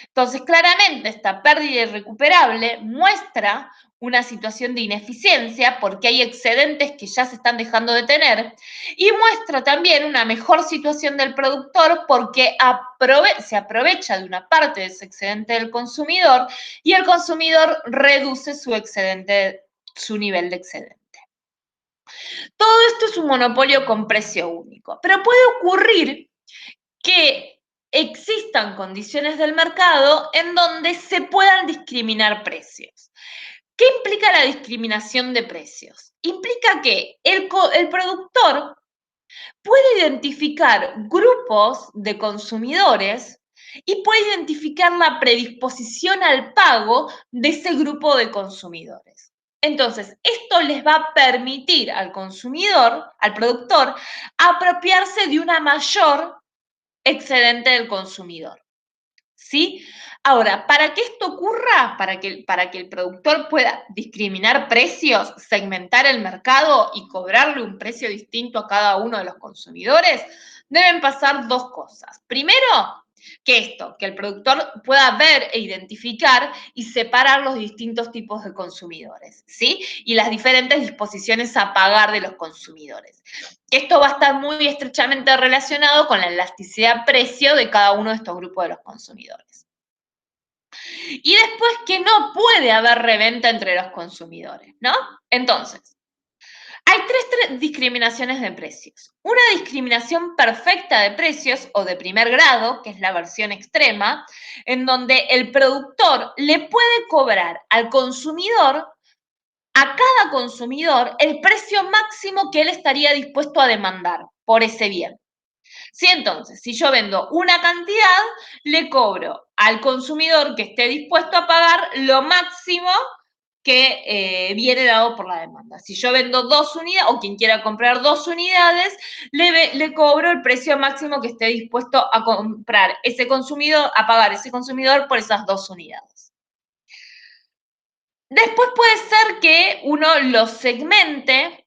Entonces, claramente, esta pérdida irrecuperable muestra una situación de ineficiencia porque hay excedentes que ya se están dejando de tener y muestra también una mejor situación del productor porque se aprovecha de una parte de ese excedente del consumidor y el consumidor reduce su nivel de excedente. Todo esto es un monopolio con precio único, pero puede ocurrir que existan condiciones del mercado en donde se puedan discriminar precios. ¿Qué implica la discriminación de precios? Implica que el productor puede identificar grupos de consumidores y puede identificar la predisposición al pago de ese grupo de consumidores. Entonces, esto les va a permitir al consumidor, al productor, apropiarse de una mayor excedente del consumidor. ¿Sí? Ahora, para que esto ocurra, para que el productor pueda discriminar precios, segmentar el mercado y cobrarle un precio distinto a cada uno de los consumidores, deben pasar dos cosas. Primero, que el productor pueda ver e identificar y separar los distintos tipos de consumidores, ¿sí? Y las diferentes disposiciones a pagar de los consumidores. Esto va a estar muy estrechamente relacionado con la elasticidad precio de cada uno de estos grupos de los consumidores. Y después que no puede haber reventa entre los consumidores, ¿no? Entonces, hay tres discriminaciones de precios. Una discriminación perfecta de precios o de primer grado, que es la versión extrema, en donde el productor le puede cobrar al consumidor, a cada consumidor, el precio máximo que él estaría dispuesto a demandar por ese bien. Sí, entonces, si yo vendo una cantidad, le cobro al consumidor que esté dispuesto a pagar lo máximo que viene dado por la demanda. Si yo vendo 2 unidades, o quien quiera comprar 2 unidades, le cobro el precio máximo que esté dispuesto a comprar ese consumidor, a pagar ese consumidor por esas 2 unidades. Después puede ser que uno lo segmente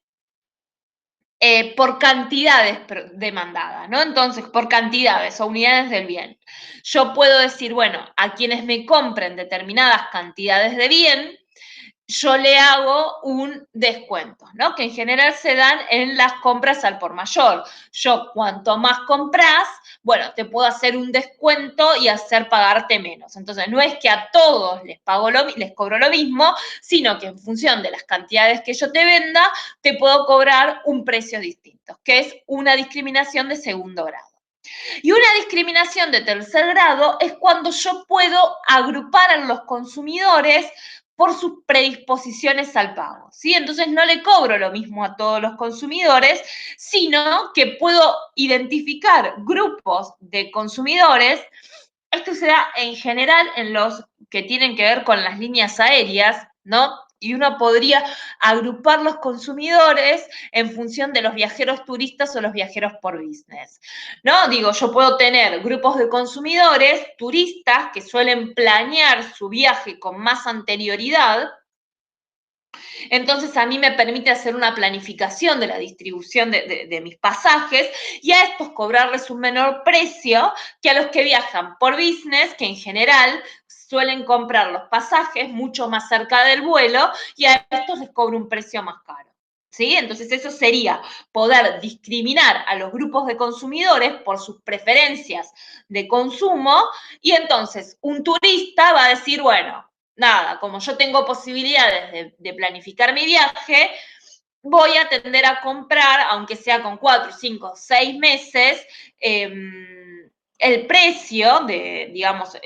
por cantidades demandadas, ¿no? Entonces, por cantidades o unidades del bien. Yo puedo decir, bueno, a quienes me compren determinadas cantidades de bien, yo le hago un descuento, ¿no? Que en general se dan en las compras al por mayor. Yo, cuanto más compras, bueno, te puedo hacer un descuento y hacer pagarte menos. Entonces, no es que a todos les cobro lo mismo, sino que en función de las cantidades que yo te venda, te puedo cobrar un precio distinto, que es una discriminación de segundo grado. Y una discriminación de tercer grado es cuando yo puedo agrupar a los consumidores por sus predisposiciones al pago, ¿sí? Entonces no le cobro lo mismo a todos los consumidores, sino que puedo identificar grupos de consumidores. Esto se da en general en los que tienen que ver con las líneas aéreas, ¿no? Y uno podría agrupar los consumidores en función de los viajeros turistas o los viajeros por business, ¿no? Digo, yo puedo tener grupos de consumidores turistas que suelen planear su viaje con más anterioridad. Entonces a mí me permite hacer una planificación de la distribución de mis pasajes y a estos cobrarles un menor precio que a los que viajan por business, que en general suelen comprar los pasajes mucho más cerca del vuelo y a estos les cobro un precio más caro. ¿Sí? Entonces eso sería poder discriminar a los grupos de consumidores por sus preferencias de consumo y entonces un turista va a decir, bueno, nada, como yo tengo posibilidades de planificar mi viaje, voy a tender a comprar, aunque sea con 4, 5, 6 meses, el precio de, digamos,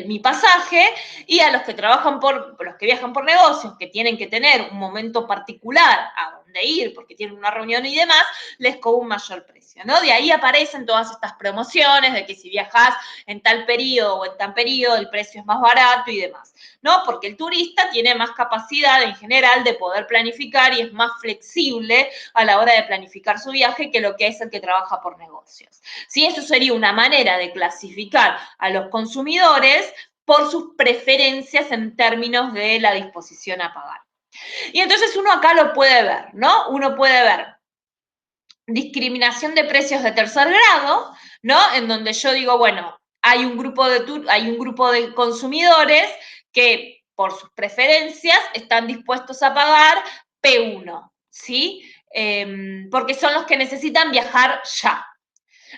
mi pasaje, y a los que trabajan los que viajan por negocios, que tienen que tener un momento particular a dónde ir, porque tienen una reunión y demás, les cobro un mayor precio, ¿no? De ahí aparecen todas estas promociones de que si viajas en tal periodo o en tal periodo, el precio es más barato y demás, ¿no? Porque el turista tiene más capacidad en general de poder planificar y es más flexible a la hora de planificar su viaje que lo que es el que trabaja por negocios. ¿Sí? Eso sería una manera de clasificar a los consumidores por sus preferencias en términos de la disposición a pagar. Y entonces uno acá lo puede ver, ¿no? Uno puede ver discriminación de precios de tercer grado, ¿no? En donde yo digo, bueno, hay un grupo de consumidores que por sus preferencias están dispuestos a pagar P1, ¿sí? Porque son los que necesitan viajar ya.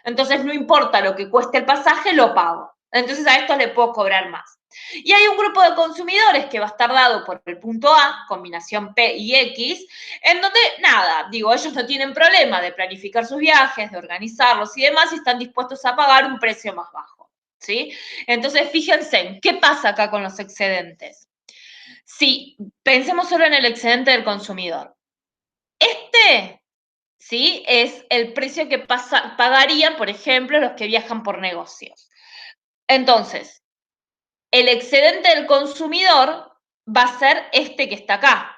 Entonces, no importa lo que cueste el pasaje, lo pago. Entonces, a esto le puedo cobrar más. Y hay un grupo de consumidores que va a estar dado por el punto A, combinación P y X, en donde, nada, digo, ellos no tienen problema de planificar sus viajes, de organizarlos y demás, y están dispuestos a pagar un precio más bajo, ¿sí? Entonces, fíjense, ¿qué pasa acá con los excedentes? Sí, pensemos solo en el excedente del consumidor. Este, ¿sí? Es el precio que pagarían, por ejemplo, los que viajan por negocios. Entonces, el excedente del consumidor va a ser este que está acá.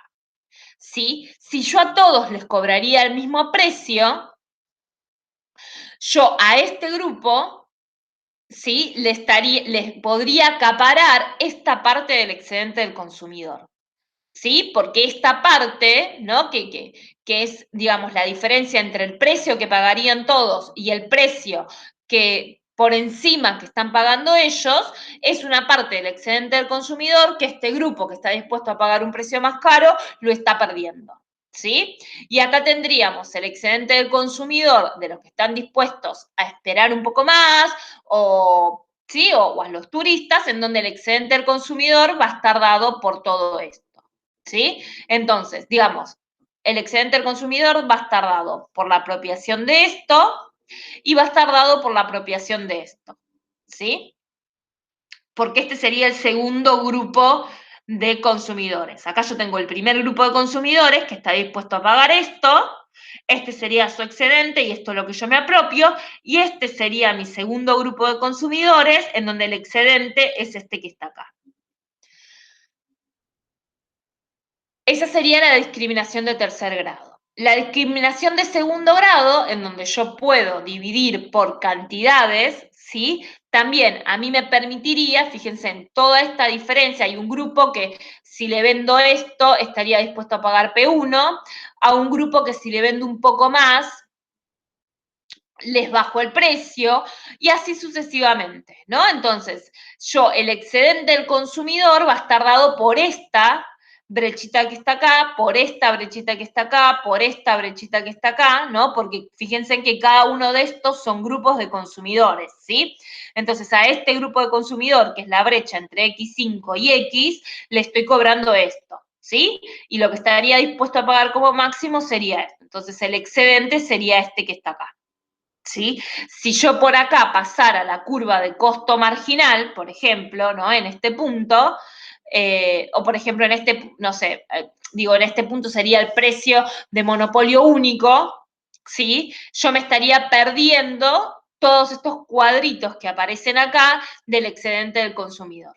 ¿Sí? Si yo a todos les cobraría el mismo precio, yo a este grupo, ¿sí? les podría acaparar esta parte del excedente del consumidor. ¿Sí? Porque esta parte, ¿no? Que es, digamos, la diferencia entre el precio que pagarían todos y el precio que por encima que están pagando ellos, es una parte del excedente del consumidor que este grupo que está dispuesto a pagar un precio más caro lo está perdiendo. ¿Sí? Y acá tendríamos el excedente del consumidor de los que están dispuestos a esperar un poco más o, ¿sí? O a los turistas, en donde el excedente del consumidor va a estar dado por todo esto. ¿Sí? Entonces, digamos, el excedente del consumidor va a estar dado por la apropiación de esto y va a estar dado por la apropiación de esto. ¿Sí? Porque este sería el segundo grupo de consumidores. Acá yo tengo el primer grupo de consumidores que está dispuesto a pagar esto, este sería su excedente y esto es lo que yo me apropio, y este sería mi segundo grupo de consumidores en donde el excedente es este que está acá. Esa sería la discriminación de tercer grado. La discriminación de segundo grado, en donde yo puedo dividir por cantidades, ¿sí? También a mí me permitiría, fíjense en toda esta diferencia, hay un grupo que si le vendo esto estaría dispuesto a pagar P1, a un grupo que si le vendo un poco más les bajo el precio y así sucesivamente, ¿no? Entonces, el excedente del consumidor va a estar dado por esta brechita que está acá, por esta brechita que está acá, por esta brechita que está acá, ¿no? Porque fíjense que cada uno de estos son grupos de consumidores, ¿sí? Entonces, a este grupo de consumidor, que es la brecha entre X5 y X, le estoy cobrando esto, ¿sí? Y lo que estaría dispuesto a pagar como máximo sería esto. Entonces, el excedente sería este que está acá. ¿Sí? Si yo por acá pasara la curva de costo marginal, por ejemplo, ¿no? En este punto, o por ejemplo en este, no sé, digo, en este punto sería el precio de monopolio único, ¿sí? Yo me estaría perdiendo todos estos cuadritos que aparecen acá del excedente del consumidor.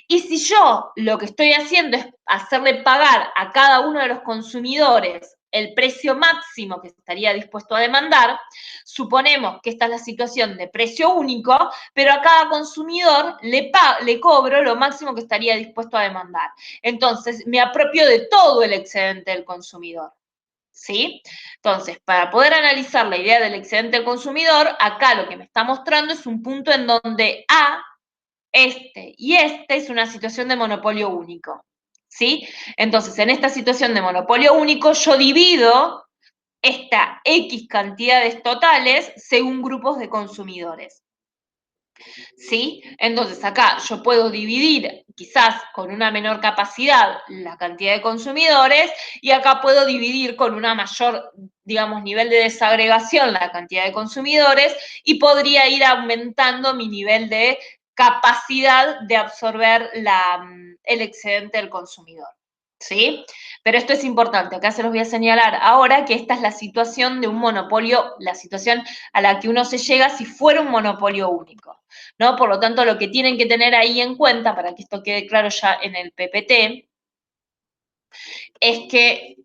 Y si yo lo que estoy haciendo es hacerle pagar a cada uno de los consumidores el precio máximo que estaría dispuesto a demandar, suponemos que esta es la situación de precio único, pero a cada consumidor le cobro lo máximo que estaría dispuesto a demandar. Entonces, me apropio de todo el excedente del consumidor. ¿Sí? Entonces, para poder analizar la idea del excedente del consumidor, acá lo que me está mostrando es un punto en donde A y este es una situación de monopolio único, ¿sí? Entonces, en esta situación de monopolio único, yo divido esta X cantidades totales según grupos de consumidores, ¿sí? Entonces, acá yo puedo dividir quizás con una menor capacidad la cantidad de consumidores y acá puedo dividir con una mayor, digamos, nivel de desagregación la cantidad de consumidores y podría ir aumentando mi nivel de capacidad de absorber el excedente del consumidor. ¿Sí? Pero esto es importante, acá se los voy a señalar ahora que esta es la situación de un monopolio, la situación a la que uno se llega si fuera un monopolio único, ¿no? Por lo tanto, lo que tienen que tener ahí en cuenta, para que esto quede claro ya en el PPT, es que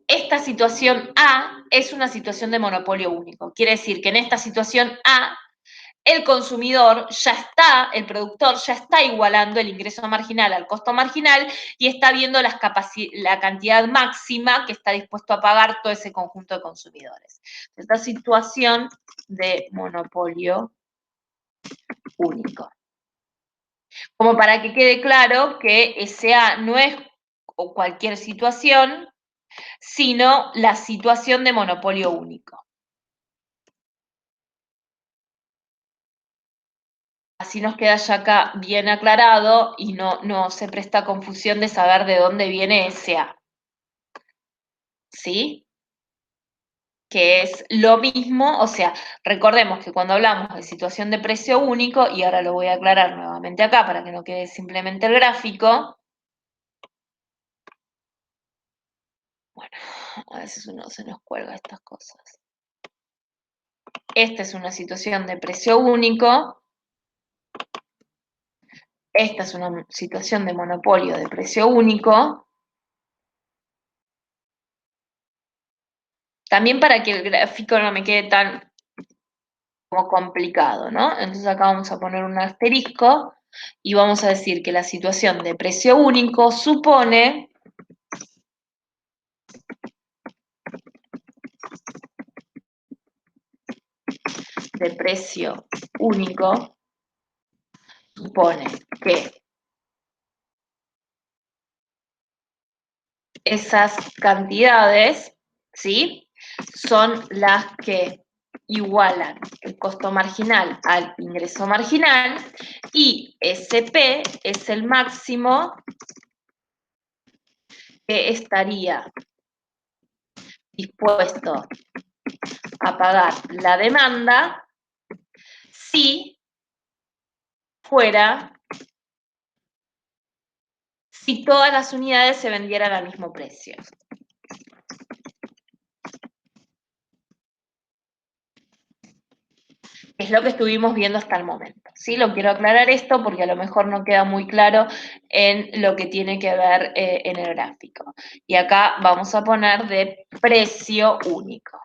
esta situación A es una situación de monopolio único. Quiere decir que en esta situación A el consumidor ya está, el productor ya está igualando el ingreso marginal al costo marginal y está viendo la cantidad máxima que está dispuesto a pagar todo ese conjunto de consumidores. Esta situación de monopolio único. Como para que quede claro que SA no es cualquier situación, sino la situación de monopolio único. Así nos queda ya acá bien aclarado y no se presta confusión de saber de dónde viene SA. ¿Sí? Que es lo mismo, o sea, recordemos que cuando hablamos de situación de precio único, y ahora lo voy a aclarar nuevamente acá para que no quede simplemente el gráfico, bueno, a veces uno se nos cuelga estas cosas. Esta es una situación de precio único, esta es una situación de monopolio de precio único. También para que el gráfico no me quede tan como complicado, ¿no? Entonces acá vamos a poner un asterisco y vamos a decir que la situación de precio único supone de precio único supone que esas cantidades, ¿sí? Son las que igualan el costo marginal al ingreso marginal y SP es el máximo que estaría dispuesto a pagar la demanda si fuera, si todas las unidades se vendieran al mismo precio. Es lo que estuvimos viendo hasta el momento. ¿Sí? Lo quiero aclarar esto porque a lo mejor no queda muy claro en lo que tiene que ver en el gráfico. Y acá vamos a poner de precio único.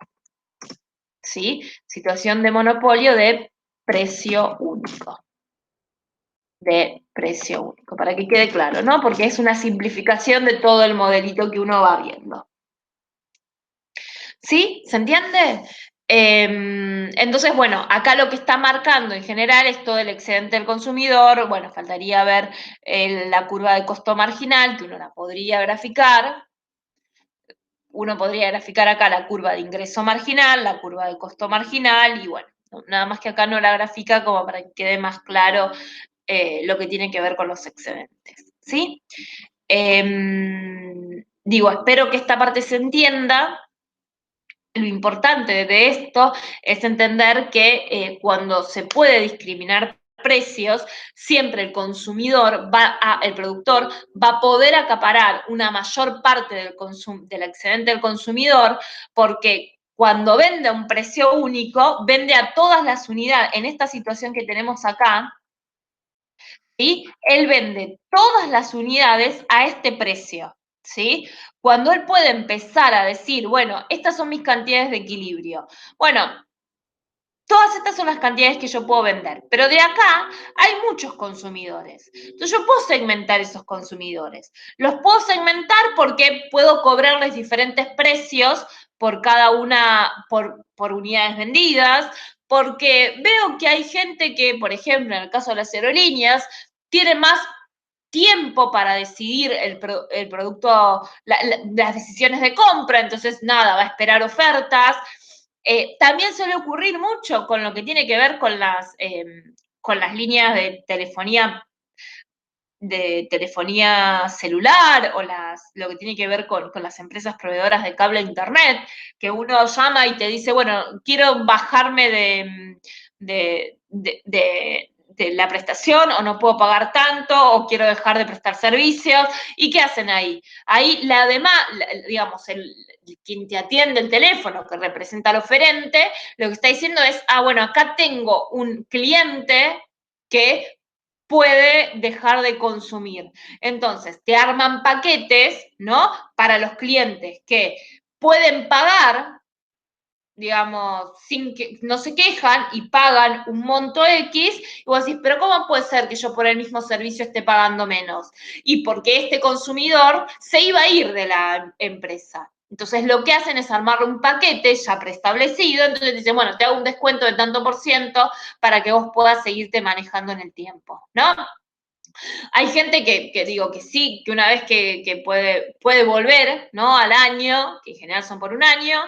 ¿Sí? Situación de monopolio de precio único. De precio único, para que quede claro, ¿no? Porque es una simplificación de todo el modelito que uno va viendo. ¿Sí? ¿Se entiende? Entonces, bueno, acá lo que está marcando en general es todo el excedente del consumidor. Bueno, faltaría ver la curva de costo marginal, que uno la podría graficar. Uno podría graficar acá la curva de ingreso marginal, la curva de costo marginal, y bueno, nada más que acá no la grafica como para que quede más claro lo que tiene que ver con los excedentes, ¿sí? Digo, espero que esta parte se entienda. Lo importante de esto es entender que cuando se puede discriminar precios, siempre el consumidor el productor va a poder acaparar una mayor parte del excedente del consumidor, porque cuando vende a un precio único, vende a todas las unidades. En esta situación que tenemos acá, ¿sí? Él vende todas las unidades a este precio, ¿sí? Cuando él puede empezar a decir, bueno, estas son mis cantidades de equilibrio. Bueno, todas estas son las cantidades que yo puedo vender, pero de acá hay muchos consumidores. Entonces yo puedo segmentar esos consumidores. Los puedo segmentar porque puedo cobrarles diferentes precios por cada una, por unidades vendidas, porque veo que hay gente que, por ejemplo, en el caso de las aerolíneas, tiene más tiempo para decidir el producto, las decisiones de compra, entonces nada, va a esperar ofertas. También suele ocurrir mucho con lo que tiene que ver con las líneas de telefonía celular o lo que tiene que ver con las empresas proveedoras de cable e internet, que uno llama y te dice, bueno, quiero bajarme de la prestación o no puedo pagar tanto o quiero dejar de prestar servicios. ¿Y qué hacen ahí? Ahí la demás, digamos, quien te atiende el teléfono, que representa al oferente, lo que está diciendo es, bueno, acá tengo un cliente que puede dejar de consumir. Entonces, te arman paquetes, ¿no? Para los clientes que pueden pagar, digamos, sin que no se quejan y pagan un monto X, y vos decís, pero ¿cómo puede ser que yo por el mismo servicio esté pagando menos? Y porque este consumidor se iba a ir de la empresa. Entonces lo que hacen es armarle un paquete ya preestablecido, entonces dicen, bueno, te hago un descuento de tanto por ciento para que vos puedas seguirte manejando en el tiempo, ¿no? Hay gente que digo que sí, que una vez que puede volver, ¿no? Al año, que en general son por un año,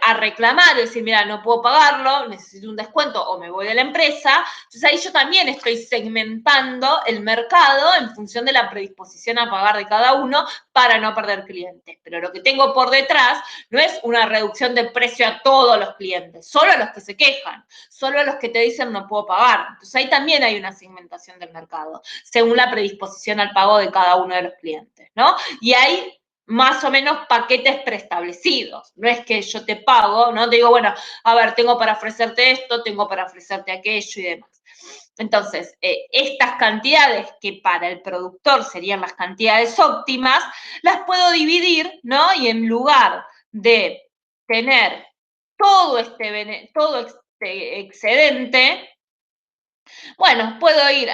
a reclamar, decir, mira, no puedo pagarlo, necesito un descuento o me voy de la empresa. Entonces ahí yo también estoy segmentando el mercado en función de la predisposición a pagar de cada uno para no perder clientes. Pero lo que tengo por detrás no es una reducción de precio a todos los clientes, solo a los que se quejan, solo a los que te dicen no puedo pagar. Entonces ahí también hay una segmentación del mercado, según la predisposición al pago de cada uno de los clientes, ¿no? Y hay más o menos paquetes preestablecidos. No es que yo te pago, ¿no? Te digo, bueno, a ver, tengo para ofrecerte esto, tengo para ofrecerte aquello y demás. Entonces, estas cantidades que para el productor serían las cantidades óptimas, las puedo dividir, ¿no? Y en lugar de tener todo este excedente, bueno, puedo ir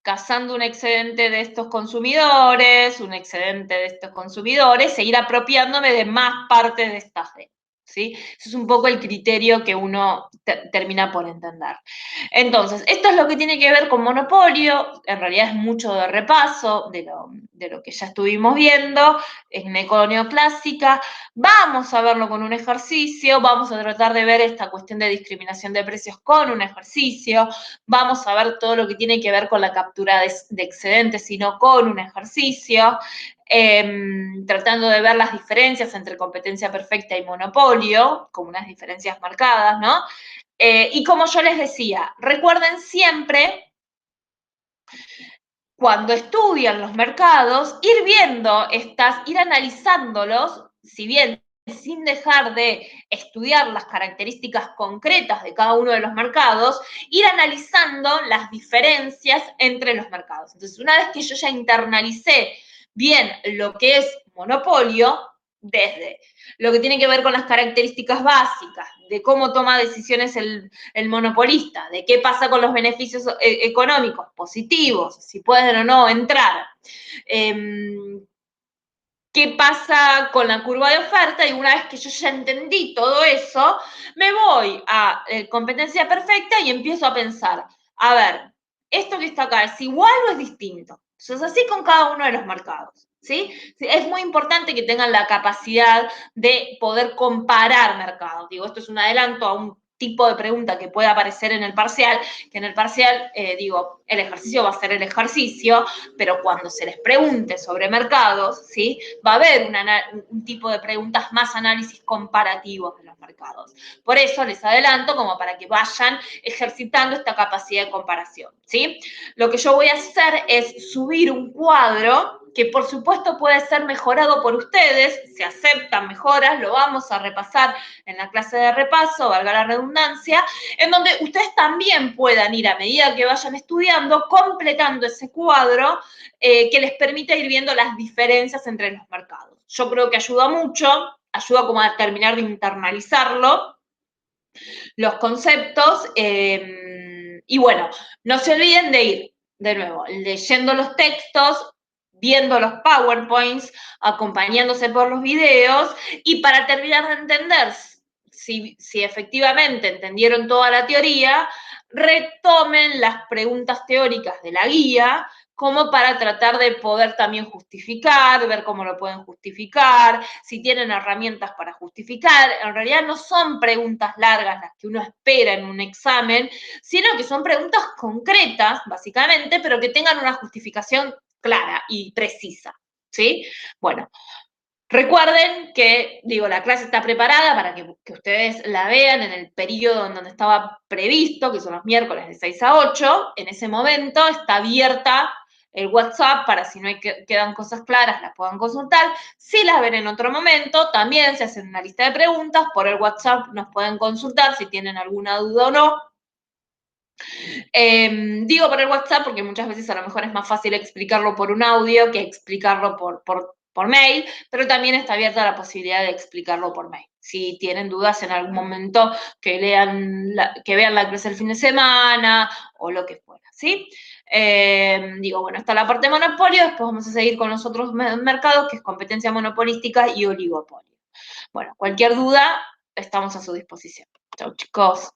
cazando un excedente de estos consumidores, un excedente de estos consumidores, e ir apropiándome de más partes de esta red. ¿Sí? Ese es un poco el criterio que uno termina por entender. Entonces, esto es lo que tiene que ver con monopolio, en realidad es mucho de repaso de lo que ya estuvimos viendo en economía clásica. Vamos a verlo con un ejercicio, vamos a tratar de ver esta cuestión de discriminación de precios con un ejercicio, vamos a ver todo lo que tiene que ver con la captura de excedentes, sino con un ejercicio. Tratando de ver las diferencias entre competencia perfecta y monopolio, como unas diferencias marcadas, ¿no? Y como yo les decía, recuerden siempre, cuando estudian los mercados, ir viendo ir analizándolos, si bien sin dejar de estudiar las características concretas de cada uno de los mercados, ir analizando las diferencias entre los mercados. Entonces, una vez que yo ya internalicé bien lo que es monopolio, desde lo que tiene que ver con las características básicas, de cómo toma decisiones el monopolista, de qué pasa con los beneficios económicos positivos, si pueden o no entrar, qué pasa con la curva de oferta, y una vez que yo ya entendí todo eso, me voy a competencia perfecta y empiezo a pensar, a ver, esto que está acá, ¿es igual o es distinto? Entonces, así con cada uno de los mercados, ¿sí? Es muy importante que tengan la capacidad de poder comparar mercados. Digo, esto es un adelanto a un tipo de pregunta que puede aparecer en el parcial, que en el parcial, digo, el ejercicio va a ser el ejercicio, pero cuando se les pregunte sobre mercados, ¿sí? Va a haber un tipo de preguntas más análisis comparativos de los mercados. Por eso les adelanto como para que vayan ejercitando esta capacidad de comparación, ¿sí? Lo que yo voy a hacer es subir un cuadro que por supuesto puede ser mejorado por ustedes, se aceptan mejoras, lo vamos a repasar en la clase de repaso, valga la redundancia, en donde ustedes también puedan ir a medida que vayan estudiando, completando ese cuadro que les permita ir viendo las diferencias entre los mercados. Yo creo que ayuda mucho, ayuda como a terminar de internalizarlo, los conceptos, y bueno, no se olviden de ir, de nuevo, leyendo los textos, viendo los PowerPoints, acompañándose por los videos, y para terminar de entender si efectivamente entendieron toda la teoría, retomen las preguntas teóricas de la guía, como para tratar de poder también justificar, ver cómo lo pueden justificar, si tienen herramientas para justificar. En realidad no son preguntas largas las que uno espera en un examen, sino que son preguntas concretas, básicamente, pero que tengan una justificación clara y precisa, ¿sí? Bueno, recuerden que, digo, la clase está preparada para que ustedes la vean en el periodo en donde estaba previsto, que son los miércoles de 6 a 8. En ese momento está abierta el WhatsApp para si no quedan cosas claras, las puedan consultar. Si las ven en otro momento, también se hacen una lista de preguntas. Por el WhatsApp nos pueden consultar si tienen alguna duda o no. Digo por el WhatsApp porque muchas veces a lo mejor es más fácil explicarlo por un audio que explicarlo por mail, pero también está abierta la posibilidad de explicarlo por mail. Si tienen dudas en algún momento, que vean la clase el fin de semana o lo que fuera, ¿sí? Digo, bueno, está la parte de monopolio, después vamos a seguir con los otros mercados, que es competencia monopolística y oligopolio. Bueno, cualquier duda, estamos a su disposición. Chau, chicos.